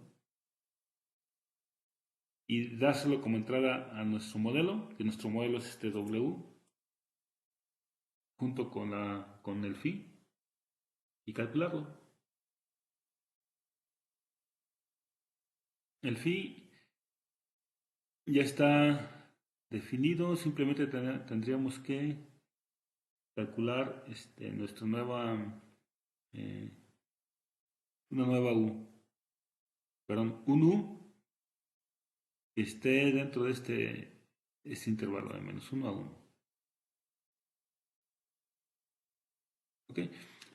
y dárselo como entrada a nuestro modelo, que nuestro modelo es este W, junto con el phi, y calcularlo. El phi ya está definido, simplemente tendríamos que calcular nuestra una nueva U, perdón, un U que esté dentro de este intervalo de -1 a 1. ¿Ok?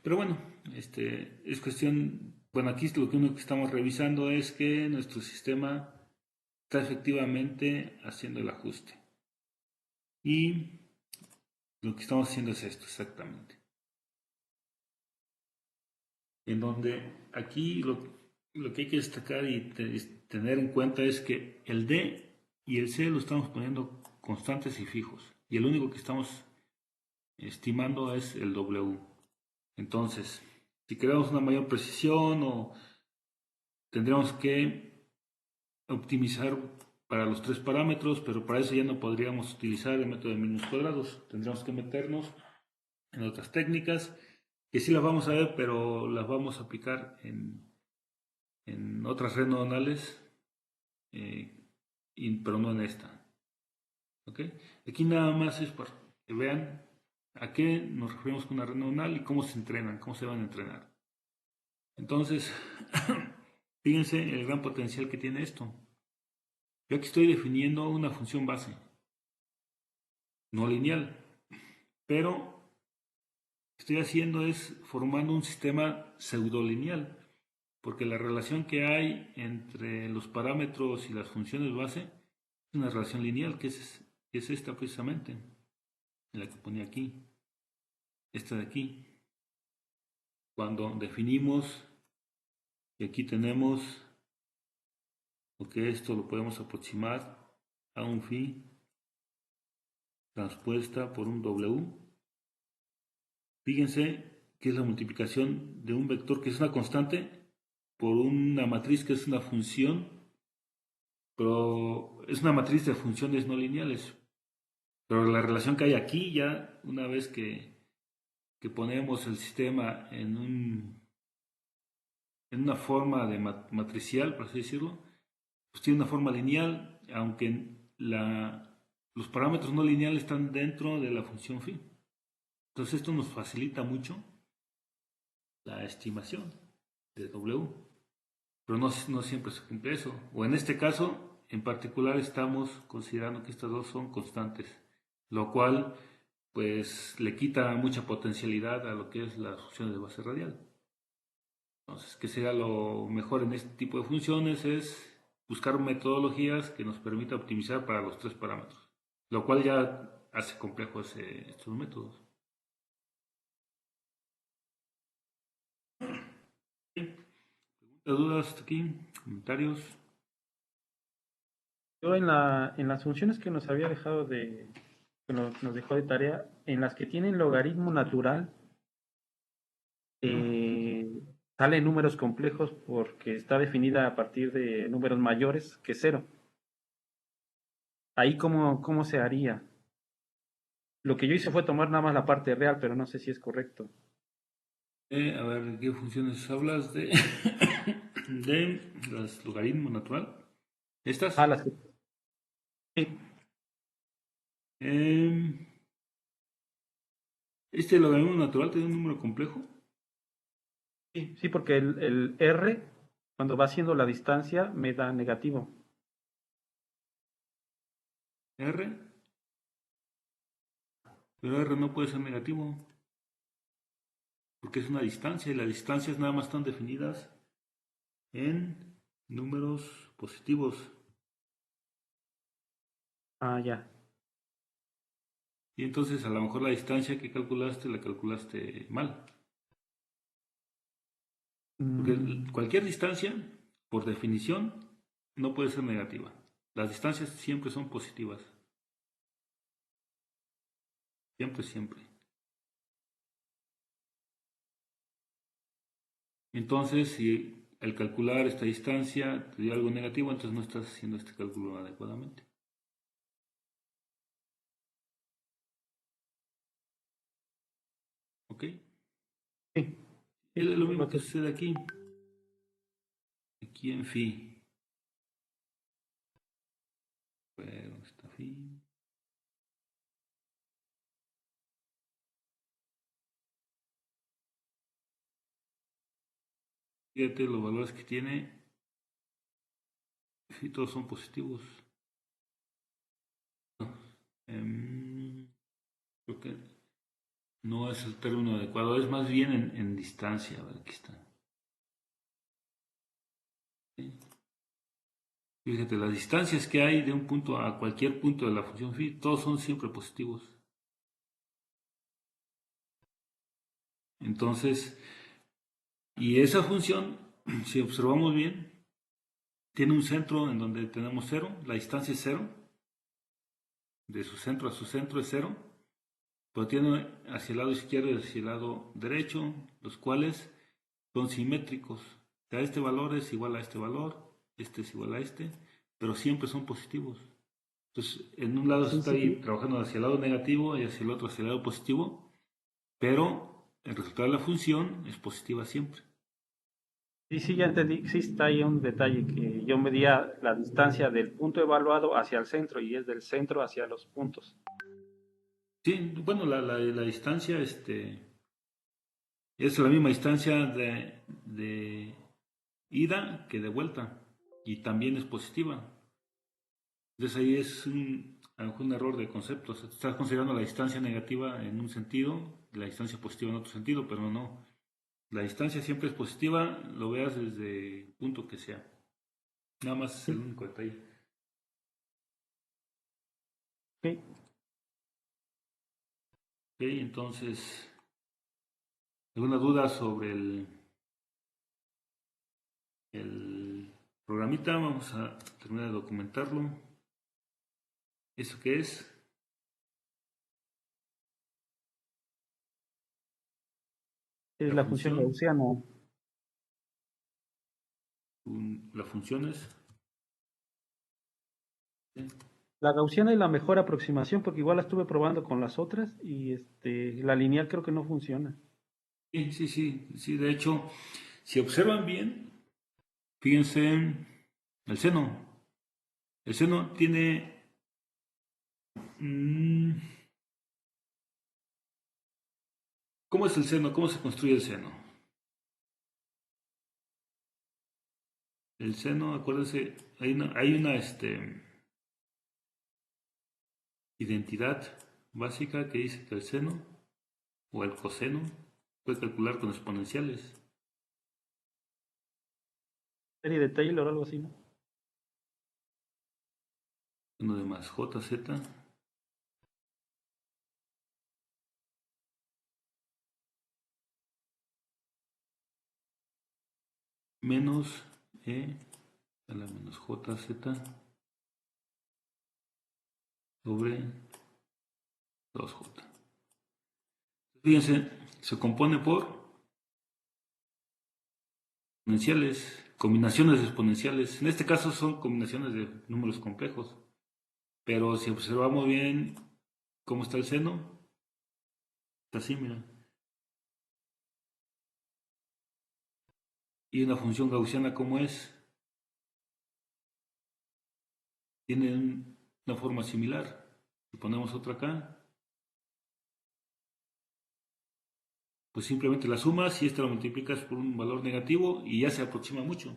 Pero bueno, es cuestión, bueno, aquí lo que estamos revisando es que nuestro sistema está efectivamente haciendo el ajuste. Y lo que estamos haciendo es esto, exactamente. En donde aquí lo que hay que destacar y tener en cuenta es que el D y el C lo estamos poniendo constantes y fijos. Y el único que estamos estimando es el W. Entonces, si queremos una mayor precisión tendríamos que optimizar para los tres parámetros, pero para eso ya no podríamos utilizar el método de mínimos cuadrados. Tendríamos que meternos en otras técnicas que sí las vamos a ver, pero las vamos a aplicar en otras redes neuronales, pero no en esta. ¿Ok? Aquí nada más es para que vean a qué nos referimos con una red neuronal y cómo se entrenan, cómo se van a entrenar. Entonces, fíjense el gran potencial que tiene esto. Yo aquí estoy definiendo una función base, no lineal, pero estoy haciendo es formando un sistema pseudolineal, porque la relación que hay entre los parámetros y las funciones base es una relación lineal, que es esta precisamente, la que ponía aquí, esta de aquí. Cuando definimos, y aquí tenemos, porque esto lo podemos aproximar a un phi transpuesta por un W. Fíjense que es la multiplicación de un vector que es una constante por una matriz que es una función, pero es una matriz de funciones no lineales. Pero la relación que hay aquí ya, una vez que ponemos el sistema en una forma de matricial, por así decirlo, pues tiene una forma lineal, aunque los parámetros no lineales están dentro de la función phi. Entonces esto nos facilita mucho la estimación de W, pero no siempre se cumple eso. O en este caso, en particular, estamos considerando que estas dos son constantes, lo cual pues le quita mucha potencialidad a lo que es la función de base radial. Entonces, ¿qué sería lo mejor en este tipo de funciones? Es buscar metodologías que nos permita optimizar para los tres parámetros, lo cual ya hace complejos estos métodos. ¿Dudas hasta aquí? ¿Comentarios? Yo en las funciones que nos había dejado que nos dejó de tarea, en las que tienen logaritmo natural, eh, sale en números complejos porque está definida a partir de números mayores que cero. Ahí cómo se haría. Lo que yo hice fue tomar nada más la parte real, pero no sé si es correcto. A ver, ¿qué funciones hablas de? De los logaritmos natural. ¿Estas? Ah, las que... Sí, Em, ¿Este logaritmo natural tiene un número complejo? sí, sí, porque el R, cuando va haciendo la distancia, me da negativo. R, pero R no puede ser negativo, porque es una distancia y las distancias nada más están definidas en números positivos. Ah, ya. Y entonces a lo mejor la distancia que calculaste la calculaste mal. Porque Mm, cualquier distancia, por definición, no puede ser negativa. Las distancias siempre son positivas. Siempre, siempre. Entonces, si al calcular esta distancia te dio algo negativo, entonces no estás haciendo este cálculo adecuadamente. ¿Ok? sí, Es sí, lo por mismo lo que que... sucede aquí. Aquí en phi. ¿Dónde está phi? Fíjate los valores que tiene. Phi todos son positivos. Creo que no es el término adecuado, es más bien en distancia. A ver, aquí está. ¿Sí? Fíjate, las distancias que hay de un punto a cualquier punto de la función phi, todos son siempre positivos. Entonces, y esa función, si observamos bien, tiene un centro en donde tenemos cero, la distancia es cero, de su centro a su centro es cero, pero tiene hacia el lado izquierdo y hacia el lado derecho, los cuales son simétricos. O sea, este valor es igual a este es igual a este, pero siempre son positivos. Entonces, en un lado Sí, sí, estoy trabajando hacia el lado negativo y hacia el otro hacia el lado positivo, pero el resultado de la función es positiva siempre. sí, sí, ya entendí. Sí, está ahí un detalle que yo medía la distancia del punto evaluado hacia el centro y es del centro hacia los puntos. Sí, bueno, la distancia es la misma distancia de ida que de vuelta y también es positiva. Entonces ahí es a lo mejor un error de conceptos. Estás considerando la distancia negativa en un sentido, la distancia positiva en otro sentido, pero no. La distancia siempre es positiva, lo veas desde el punto que sea. Nada más es el Sí, único detalle. ok. Ok, entonces, ¿alguna duda sobre el programita? Vamos a terminar de documentarlo. ¿Eso qué es? Es La la función función. gaussiana. La función es. Sí, La gaussiana es la mejor aproximación porque igual la estuve probando con las otras y la lineal creo que no funciona. sí, sí, sí, sí. De hecho, si observan bien, fíjense en el seno. El seno tiene. mm, ¿Cómo es el seno? ¿Cómo se construye el seno? El seno, acuérdense, hay una identidad básica que dice que el seno o el coseno puede calcular con exponenciales. Serie de Taylor o algo así, ¿no? Seno de más jz menos e a la menos jz sobre 2j. Fíjense, se compone por exponenciales, combinaciones exponenciales. En este caso son combinaciones de números complejos. Pero si observamos bien cómo está el seno, está así, mira. Y una función gaussiana, ¿cómo es? Tiene una forma similar. Si ponemos otra acá, pues simplemente la sumas y esta lo multiplicas por un valor negativo y ya se aproxima mucho.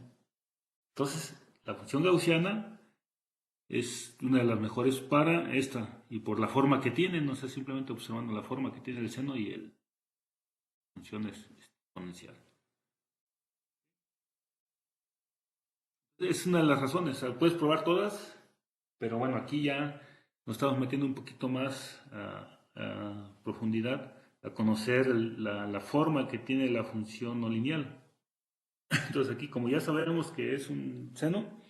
Entonces, la función gaussiana es una de las mejores para esta y por la forma que tiene, no sé, simplemente observando la forma que tiene el seno y la función exponencial. Es una de las razones, puedes probar todas, pero bueno, aquí ya nos estamos metiendo un poquito más a profundidad a conocer la forma que tiene la función no lineal. Entonces aquí, como ya sabemos que es un seno,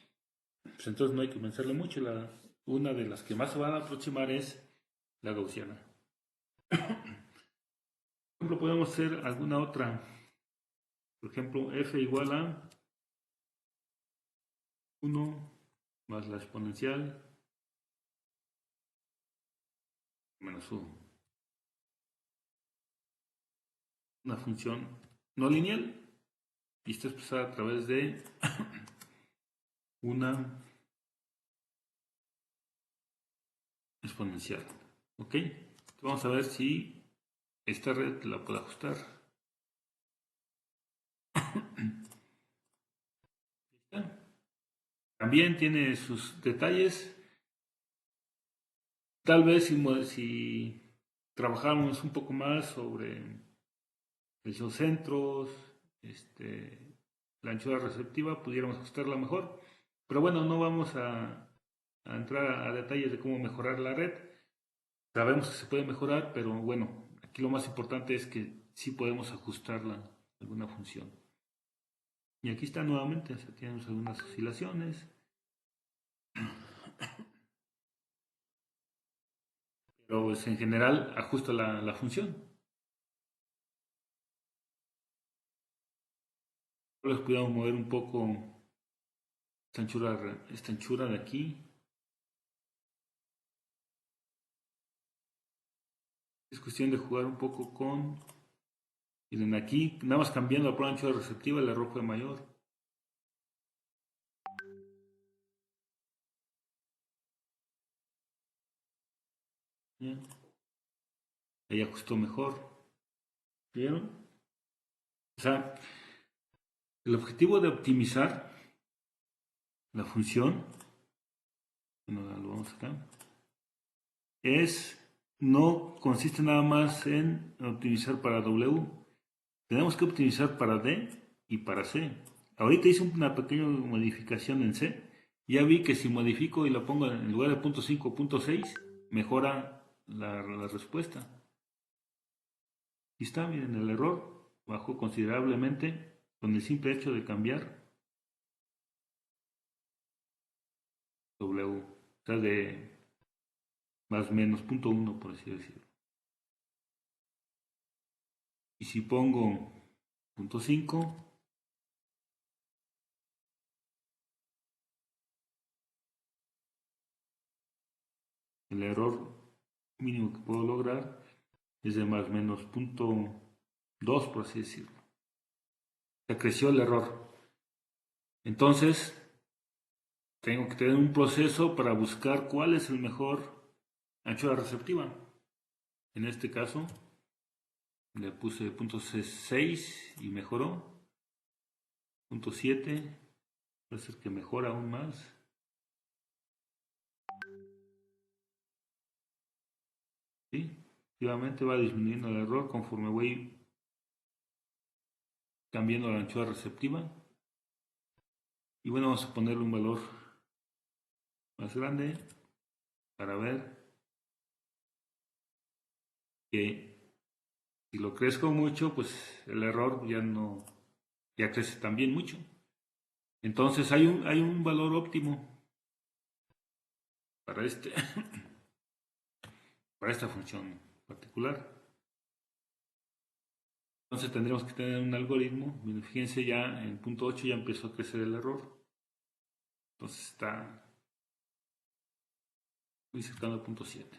pues entonces no hay que pensarle mucho. Una de las que más se van a aproximar es la gaussiana. Por ejemplo, podemos hacer alguna otra. Por ejemplo, f igual a 1 más la exponencial menos 1. Una función no lineal y está expresada a través de una exponencial. ¿Ok? Vamos a ver si esta red la puedo ajustar. También tiene sus detalles. Tal vez si trabajáramos un poco más sobre isocentros, la anchura receptiva, pudiéramos ajustarla mejor. Pero bueno, no vamos a entrar a detalles de cómo mejorar la red. Sabemos que se puede mejorar, pero bueno, aquí lo más importante es que sí podemos ajustarla a alguna función. Y aquí está nuevamente, o sea, tenemos algunas oscilaciones. Pero pues, en general ajusta la función. Les podemos mover un poco esta anchura de aquí. Es cuestión de jugar un poco con... Miren aquí, nada más cambiando la prueba anchura receptiva, el error fue mayor. ¿Ya? Ahí ajustó mejor. ¿Vieron? O sea, el objetivo de optimizar la función, bueno, lo vamos acá, no consiste nada más en optimizar para W. Tenemos que optimizar para D y para C. Ahorita hice una pequeña modificación en C. Ya vi que si modifico y lo pongo en lugar de punto 5, punto 6, mejora la respuesta. Y está, miren, el error bajó considerablemente con el simple hecho de cambiar W. O sea, de más o menos punto 1, por así decirlo. Y si pongo punto 5, el error mínimo que puedo lograr es de más o menos punto 2, por así decirlo. Se creció el error. Entonces, tengo que tener un proceso para buscar cuál es el mejor anchura receptiva. En este caso, le puse punto 6 y mejoró. Punto 7, puede ser que mejora aún más. ¿Sí? Efectivamente va disminuyendo el error conforme voy cambiando la anchura receptiva. Y bueno, vamos a ponerle un valor más grande para ver que si lo crezco mucho, pues el error ya crece también mucho. Entonces hay un valor óptimo para para esta función particular. Entonces tendríamos que tener un algoritmo. Miren, fíjense, ya en punto 8 ya empezó a crecer el error. Entonces está muy cercano al punto 7.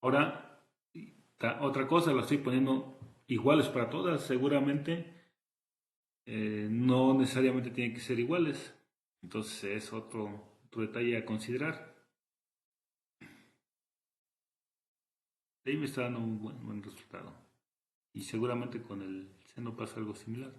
Ahora, otra cosa, la estoy poniendo iguales para todas. Seguramente no necesariamente tienen que ser iguales. Entonces es otro detalle a considerar. Ahí me está dando un buen resultado. Y seguramente con el seno pasa algo similar.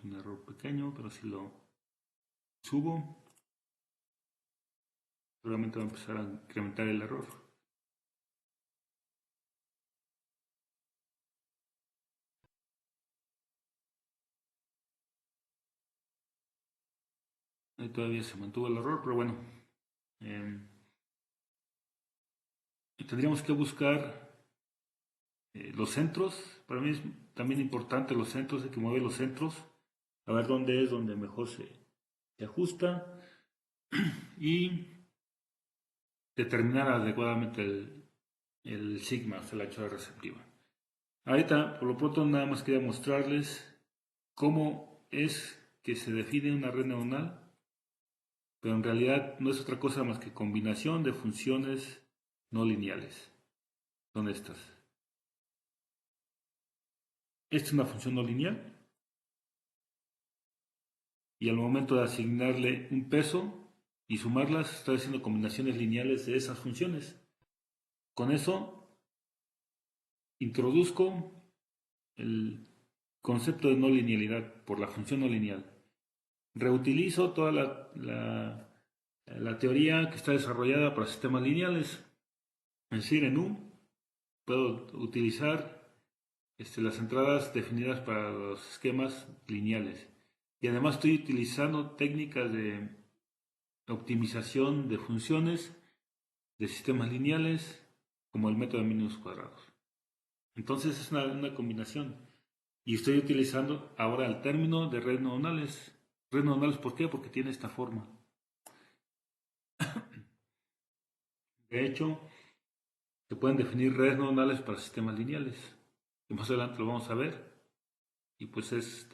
Un error pequeño, pero si lo subo, seguramente va a empezar a incrementar el error. Ahí todavía se mantuvo el error, pero bueno. Tendríamos que buscar los centros. Para mí es también importante los centros, hay que mover los centros, a ver dónde es donde mejor se ajusta y determinar adecuadamente el sigma, o sea, la anchura receptiva. Ahorita, por lo pronto, nada más quería mostrarles cómo es que se define una red neuronal, pero en realidad no es otra cosa más que combinación de funciones no lineales. Son estas. Esta es una función no lineal y al momento de asignarle un peso y sumarlas, está haciendo combinaciones lineales de esas funciones. Con eso introduzco el concepto de no linealidad por la función no lineal. Reutilizo toda la teoría que está desarrollada para sistemas lineales. Es decir, en U puedo utilizar las entradas definidas para los esquemas lineales. Y además estoy utilizando técnicas de optimización de funciones de sistemas lineales como el método de mínimos cuadrados. Entonces es una combinación. Y estoy utilizando ahora el término de redes neuronales. Redes neuronales, ¿por qué? Porque tiene esta forma. De hecho, se pueden definir redes neuronales para sistemas lineales. Y más adelante lo vamos a ver. Y pues es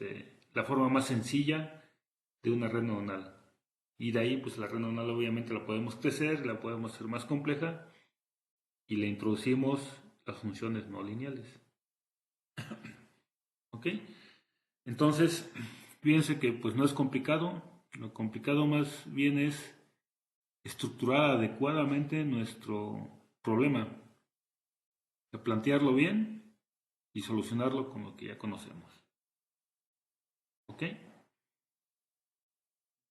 la forma más sencilla de una red neuronal. Y de ahí, pues la red neuronal obviamente la podemos crecer, la podemos hacer más compleja y le introducimos las funciones no lineales. ¿Ok? Entonces, fíjense que pues no es complicado. Lo complicado más bien es estructurar adecuadamente nuestro problema, plantearlo bien y solucionarlo con lo que ya conocemos. ¿Ok?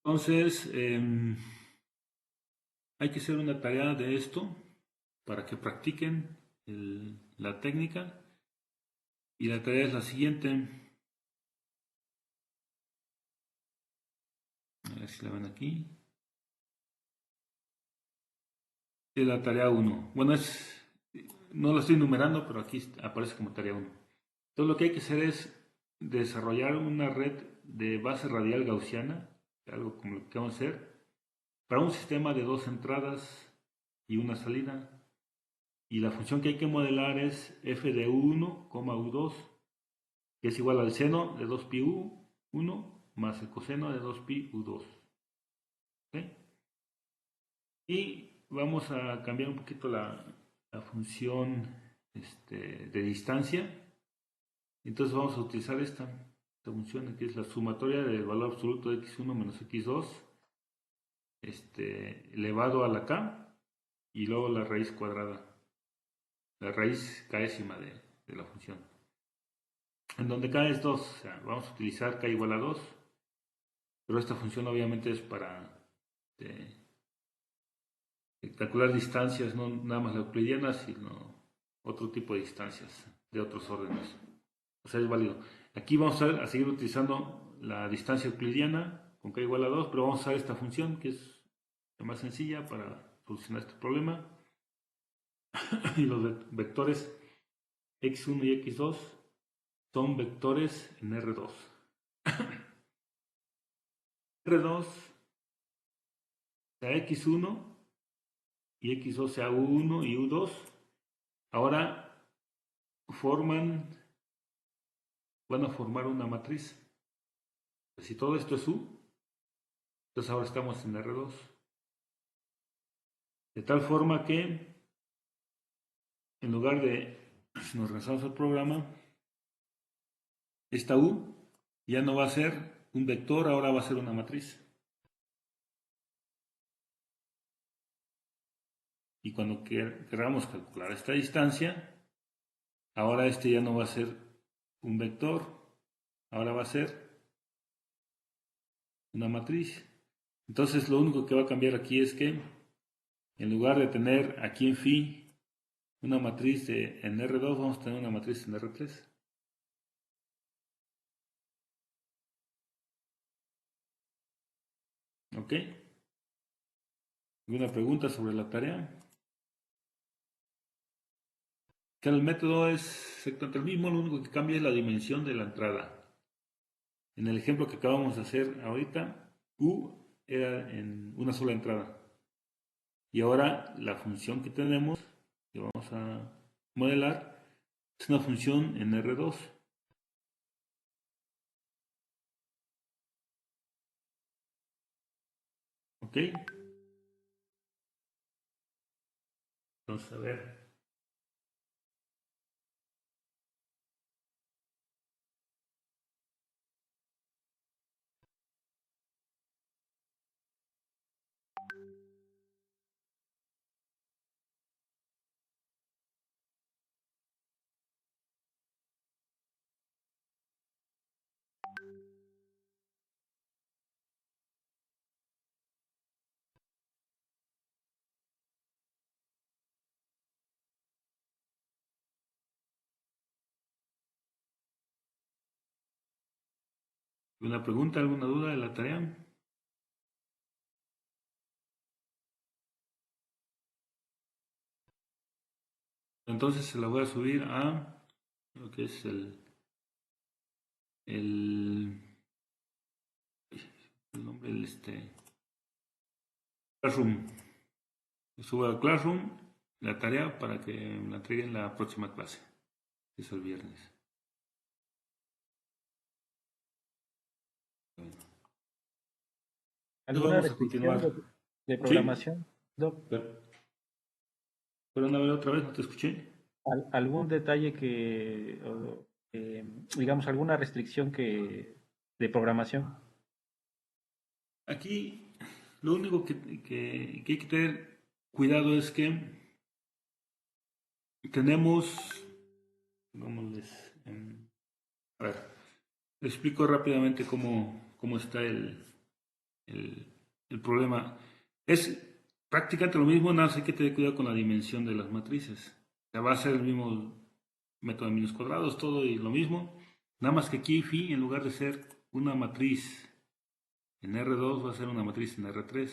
Entonces, hay que hacer una tarea de esto para que practiquen la técnica. Y la tarea es la siguiente. A ver si la ven aquí. Es la tarea 1. Bueno, no la estoy numerando, pero aquí aparece como tarea 1. Entonces lo que hay que hacer es desarrollar una red de base radial gaussiana, algo como lo que vamos a hacer, para un sistema de dos entradas y una salida. Y la función que hay que modelar es f de u1, u2, que es igual al seno de 2pi u1 más el coseno de 2pi u2. ¿Okay? Y vamos a cambiar un poquito la función de distancia. Entonces vamos a utilizar esta función que es la sumatoria del valor absoluto de x1 menos x2 elevado a la k y luego la raíz cuadrada, la raíz késima de la función. En donde k es 2, o sea, vamos a utilizar k igual a 2, pero esta función obviamente es para calcular distancias, no nada más la euclidiana, sino otro tipo de distancias de otros órdenes. O sea, es válido. Aquí vamos a seguir utilizando la distancia euclidiana con k igual a 2, pero vamos a usar esta función que es la más sencilla para solucionar este problema. y los vectores x1 y x2 son vectores en R2. R2 sea x1 y x2 sea u1 y u2, ahora van a formar una matriz. Si todo esto es u, entonces ahora estamos en R2. De tal forma que, en lugar de, si nos regresamos al programa, esta u ya no va a ser un vector, ahora va a ser una matriz. Y cuando queramos calcular esta distancia, ahora este ya no va a ser un vector, ahora va a ser una matriz. Entonces lo único que va a cambiar aquí es que, en lugar de tener aquí en phi una matriz en R2, vamos a tener una matriz en R3. ¿Ok? ¿Alguna pregunta sobre la tarea? Que el método es exactamente el mismo, lo único que cambia es la dimensión de la entrada. En el ejemplo que acabamos de hacer ahorita, u era en una sola entrada. Y ahora la función que tenemos, que vamos a modelar, es una función en R2. ¿Ok? Entonces, a ver. ¿Alguna pregunta, alguna duda de la tarea? Entonces se la voy a subir a lo que es el, el nombre del Classroom. Subo al Classroom la tarea para que me la entreguen la próxima clase, que es el viernes. Entonces ¿Alguna vamos a restricción continuar. de ¿Sí? programación, Doc? Perdón, a ver otra vez, no te escuché. ¿Algún detalle digamos, alguna restricción de programación? Aquí lo único que hay que tener cuidado es que tenemos, digámosles, a ver, les explico rápidamente cómo está el, el problema. Es prácticamente lo mismo, nada más hay que tener cuidado con la dimensión de las matrices. O sea, va a ser el mismo método de menos cuadrados, todo y lo mismo. Nada más que aquí phi, en lugar de ser una matriz en R2, va a ser una matriz en R3.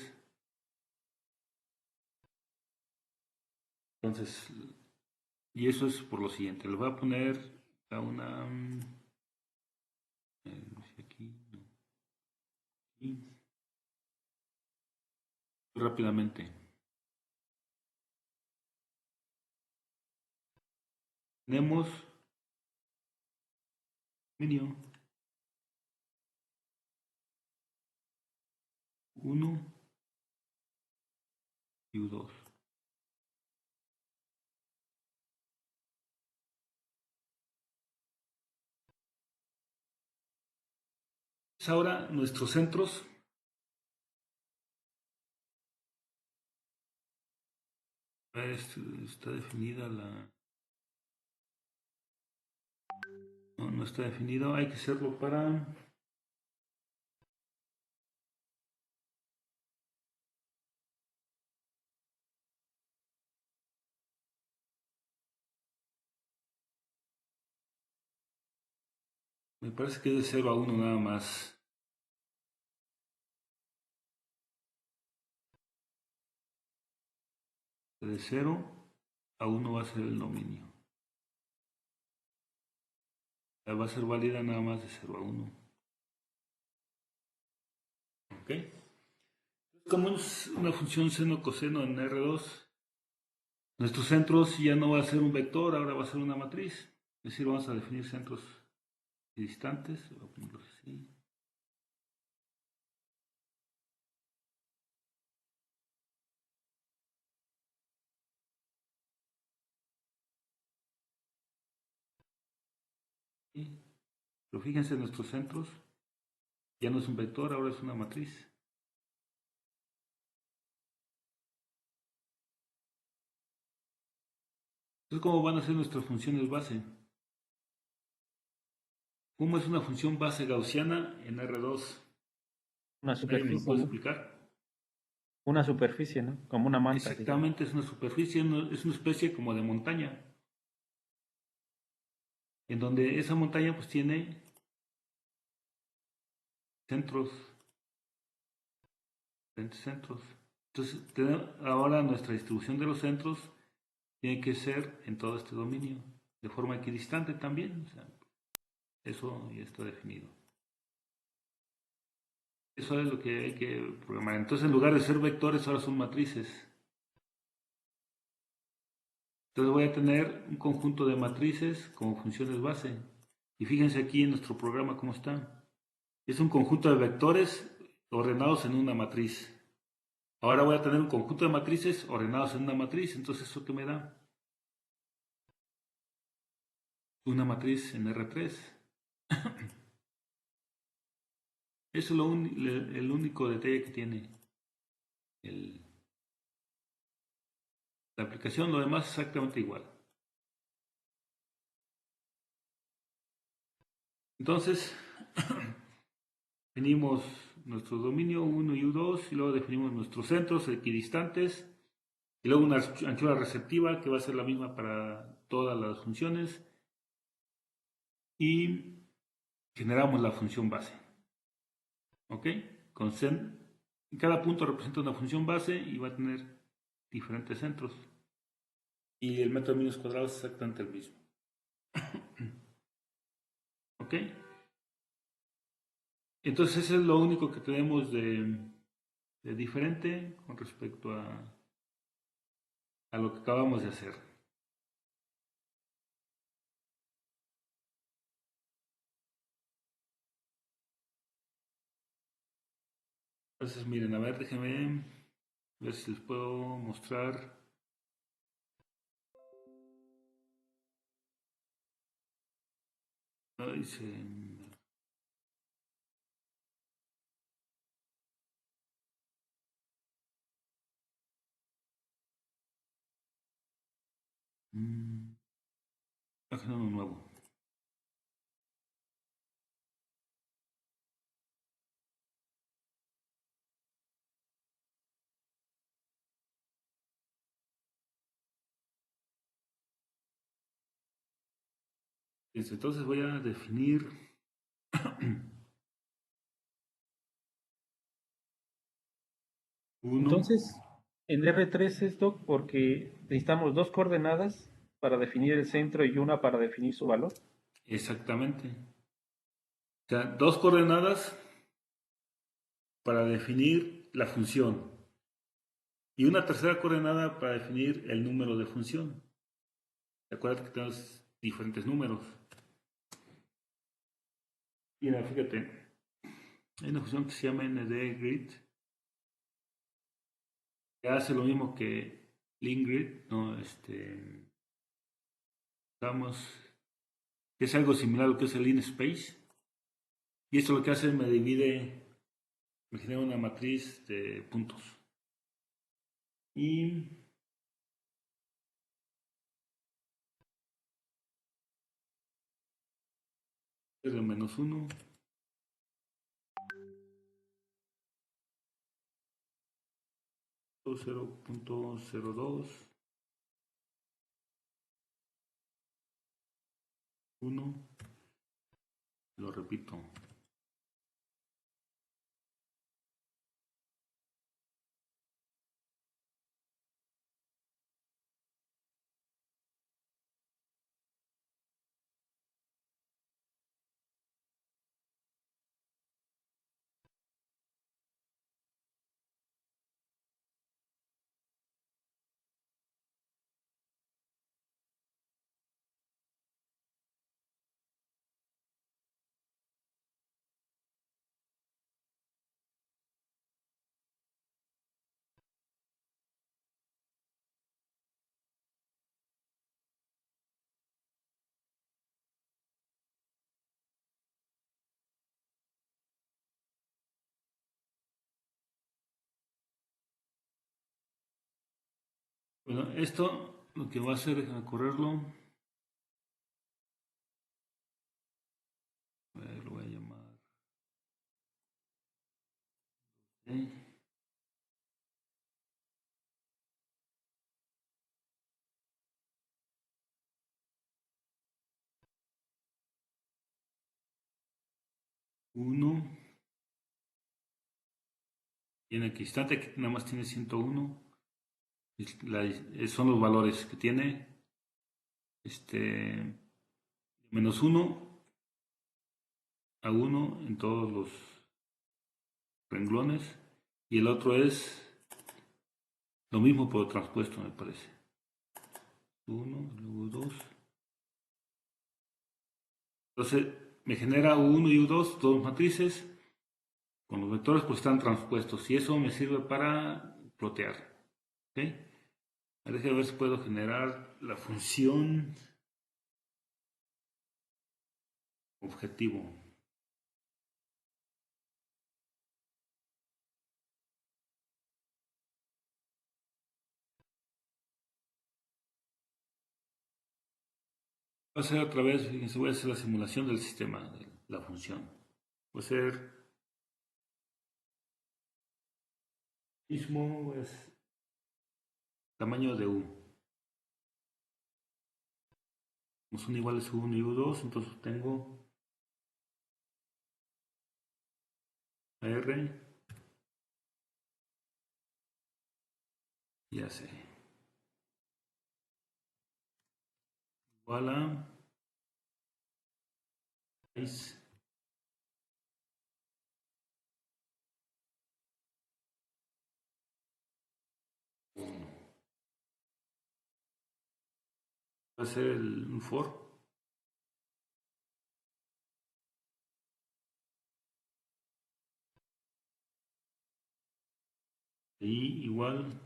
Entonces, y eso es por lo siguiente. Le voy a poner a una... aquí, no, aquí, rápidamente. Tenemos dominio 1 y U2. Ahora nuestros centros. Está definida la... No, no está definido. Hay que hacerlo para... Me parece que es de 0 a 1 nada más. De 0 A1 va a ser el dominio. Va a ser válida nada más de 0 a 1. ¿Ok? Como es una función seno-coseno en R2, nuestros centros ya no va a ser un vector, ahora va a ser una matriz. Es decir, vamos a definir centros distantes. Voy a ponerlos así. Pero fíjense, nuestros centros ya no es un vector, ahora es una matriz. Entonces, ¿cómo van a ser nuestras funciones base? ¿Cómo es una función base gaussiana en R2? Una ¿Alguien me lo superficie, puede ¿no? explicar? Una superficie, ¿no? Como una manta, digamos. Exactamente, es una superficie, es una especie como de montaña, en donde esa montaña pues tiene centros, diferentes centros. Entonces, ahora nuestra distribución de los centros tiene que ser en todo este dominio, de forma equidistante también. O sea, eso ya está definido. Eso es lo que hay que programar. Entonces, en lugar de ser vectores, ahora son matrices. Entonces voy a tener un conjunto de matrices como funciones base. Y fíjense aquí en nuestro programa cómo está. Es un conjunto de vectores ordenados en una matriz. Ahora voy a tener un conjunto de matrices ordenados en una matriz. Entonces, ¿eso qué me da? Una matriz en R3. Eso es el único detalle que tiene el, la aplicación. Lo demás es exactamente igual. Entonces, definimos nuestro dominio 1 y U2 y luego definimos nuestros centros equidistantes y luego una anchura receptiva que va a ser la misma para todas las funciones y generamos la función base. ¿Ok? Con cada punto representa una función base y va a tener diferentes centros. Y el método de medios cuadrados es exactamente el mismo. ¿Ok? Entonces eso es lo único que tenemos de diferente con respecto a lo que acabamos de hacer. Entonces miren, a ver, déjenme ver si les puedo mostrar. Ay, página uno nuevo. Entonces voy a definir uno Entonces, en R3 esto porque necesitamos dos coordenadas para definir el centro y una para definir su valor. exactamente. O sea, dos coordenadas para definir la función y una tercera coordenada para definir el número de función. Acuérdate que tenemos diferentes números. Mira, fíjate, hay una función que se llama ndgrid que hace lo mismo que linGrid, ¿no? Vamos, que es algo similar a lo que es el linspace. Y esto lo que hace es me genera una matriz de puntos. Y es de -1. 0.02, 1, lo repito. Bueno, esto lo que va a hacer, déjame correrlo. A ver, lo voy a llamar. Okay. Uno. Y en equidistante que nada más tiene 101. Son los valores que tiene. Menos 1 a 1 en todos los renglones. Y el otro es lo mismo por transpuesto, me parece. 1, luego 2. Entonces me genera U1 y U2, dos matrices. Con los vectores pues están transpuestos. Y eso me sirve para plotear. ¿Okay? Déjame ver si puedo generar la función objetivo. Voy a hacer otra vez, fíjense, voy a hacer la simulación del sistema, de la función. Voy a hacer mismo, es tamaño de U. Son iguales U1 y U2, entonces tengo R y AC. Igual a 6. Va a ser un for. Y igual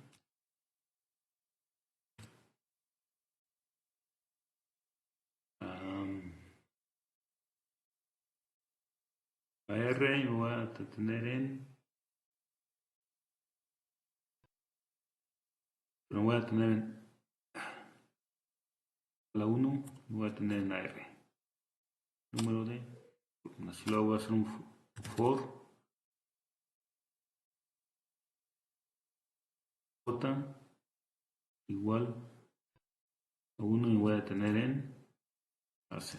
a R y me voy a tener pero voy a tener en la 1, voy a tener en la R. Número de, así lo voy a hacer un for J igual a 1 y voy a tener en AC.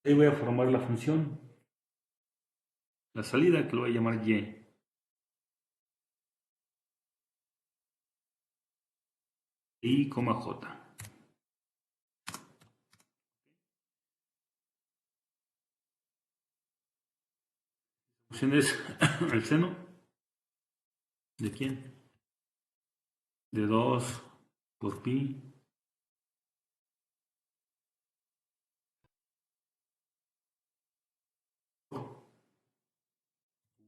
Ahí voy a formar la función, la salida que lo voy a llamar Y. Y, J. La función es el seno. ¿De quién? De 2 por pi.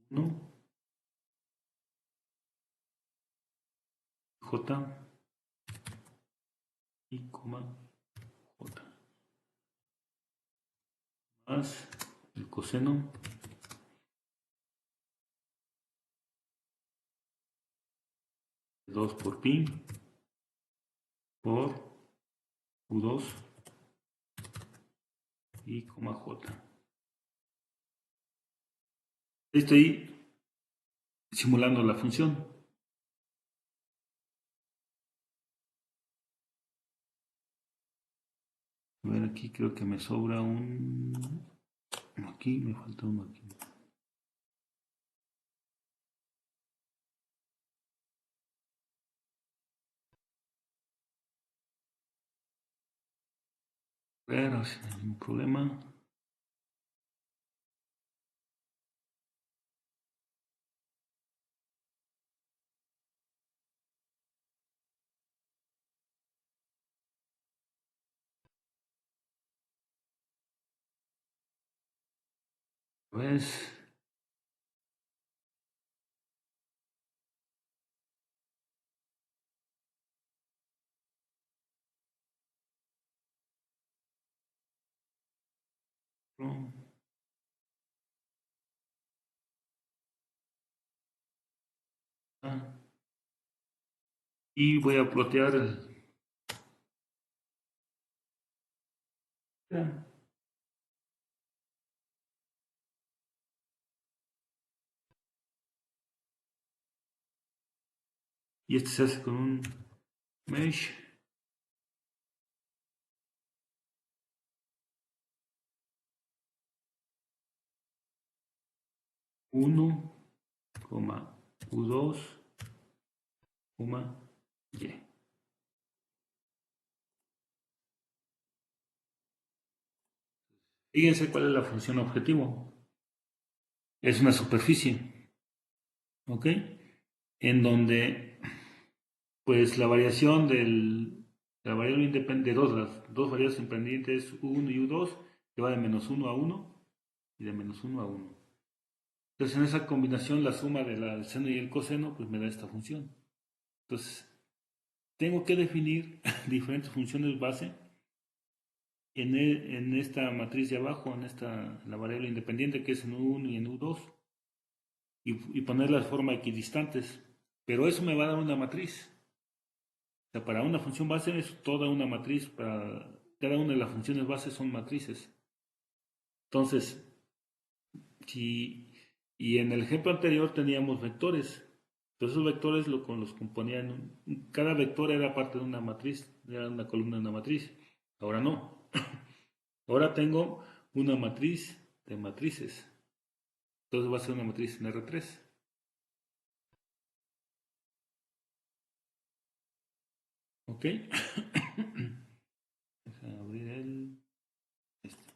1 J y J más el coseno de 2 por pi por U2 y J. Estoy simulando la función. A ver, aquí creo que me sobra un... Aquí me falta uno aquí. Pero sin ningún problema. ¿Ves? Y voy a plotear y este se hace con un mesh. Uno, U2, Y. Fíjense cuál es la función objetivo. Es una superficie, ¿ok? En donde, pues, la variación la variable independiente de las dos variables independientes U1 y U2, que va de -1 a 1 y de -1 a 1. Entonces, en esa combinación, la suma del seno y el coseno, pues me da esta función. Entonces, tengo que definir diferentes funciones base en esta matriz de abajo, la variable independiente que es en U1 y en U2, y ponerlas de forma equidistantes. Pero eso me va a dar una matriz. O sea, para una función base es toda una matriz, para cada una de las funciones bases son matrices. Entonces, y en el ejemplo anterior teníamos vectores. Entonces esos vectores los componían, cada vector era parte de una matriz, era una columna de una matriz. Ahora no. Ahora tengo una matriz de matrices. Entonces va a ser una matriz en R3. ¿Ok? Déjame abrir este.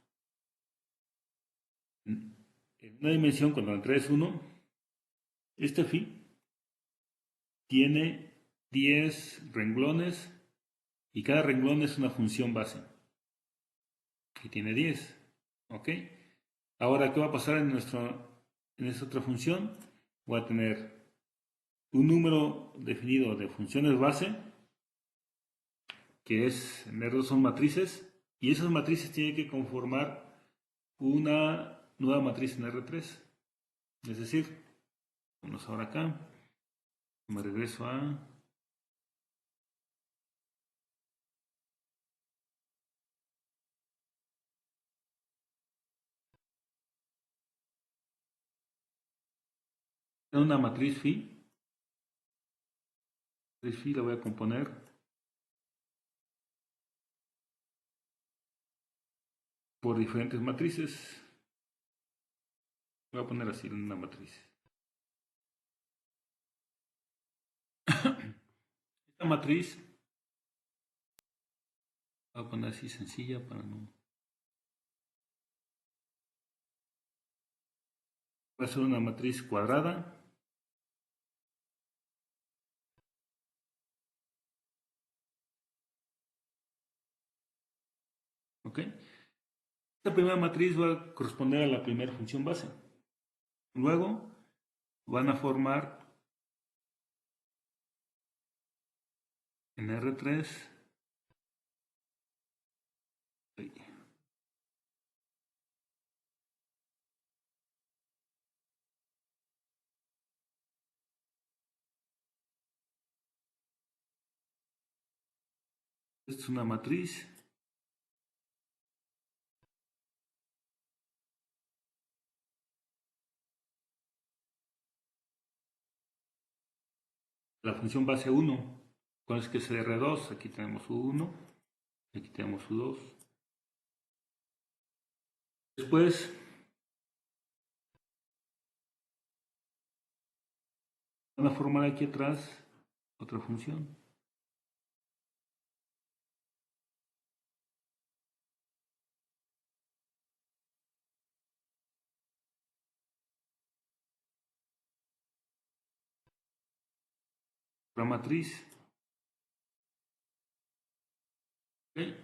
En una dimensión cuando la entrada es 1, este phi tiene 10 renglones y cada renglón es una función base. Y tiene 10. ¿Ok? Ahora, ¿qué va a pasar en esta otra función? Voy a tener un número definido de funciones base, que es, en R2 son matrices, y esas matrices tienen que conformar una nueva matriz en R3. Es decir, vamos ahora acá, me regreso a una matriz phi. La matriz phi la voy a componer por diferentes matrices. Voy a poner así una matriz. Esta matriz voy a poner así sencilla para no. Va a ser una matriz cuadrada. ¿Ok? Esta primera matriz va a corresponder a la primera función base. Luego van a formar en R3 esta es una matriz. La función base 1. ¿Cuál es que es R2? Aquí tenemos U1. Aquí tenemos U2. Después van a formar aquí atrás otra función. Otra matriz. ¿Okay?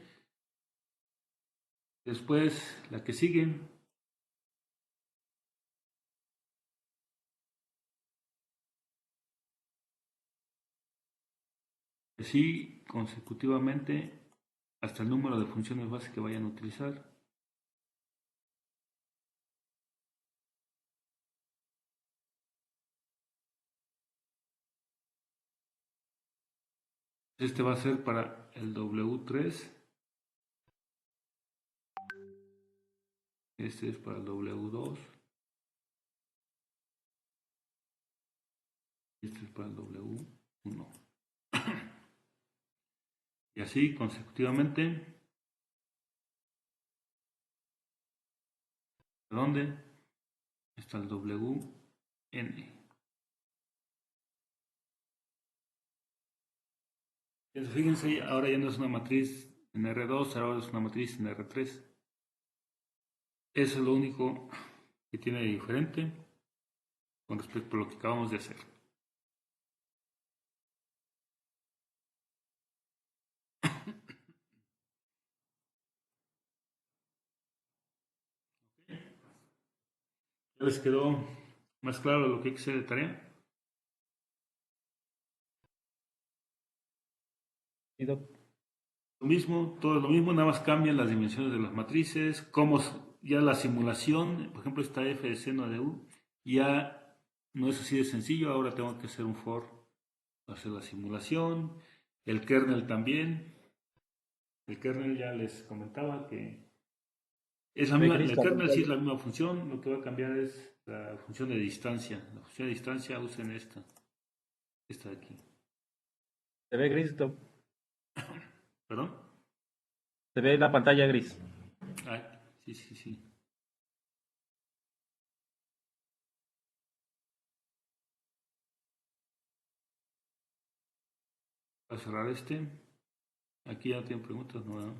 Después la que sigue. Así consecutivamente hasta el número de funciones base que vayan a utilizar. Este va a ser para el W3. Este es para el W2. Este es para el W1. Y así consecutivamente. ¿Dónde? Está el WN. Fíjense, ahora ya no es una matriz en R2, ahora es una matriz en R3. Eso es lo único que tiene de diferente con respecto a lo que acabamos de hacer. ¿Ya les quedó más claro lo que hay que hacer de tarea? Sí, doc. Lo mismo, todo lo mismo, nada más cambian las dimensiones de las matrices, como ya la simulación, por ejemplo, esta f de seno de u, ya no es así de sencillo, ahora tengo que hacer un for para hacer la simulación, el kernel también, el kernel ya les comentaba que es la Ve, misma, Cris, el la kernel sí es pantalla. la misma función, lo que va a cambiar es la función de distancia, la función de distancia usen esta de aquí, Se ve gris, doc. ¿perdón? Se ve la pantalla gris. Ay, sí, sí, sí. Para cerrar este, aquí ya no tienen preguntas, no, ¿verdad?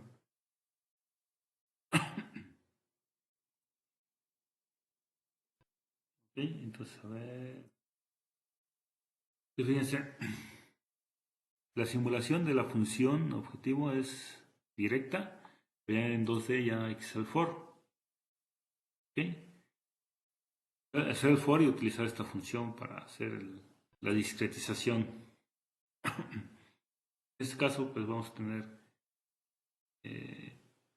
Ok, entonces a ver. Fíjense, la simulación de la función objetivo es directa. Vean en 2D ya hay que hacer el for. ¿Ok? Hacer el for y utilizar esta función para hacer la discretización. En este caso, pues vamos a tener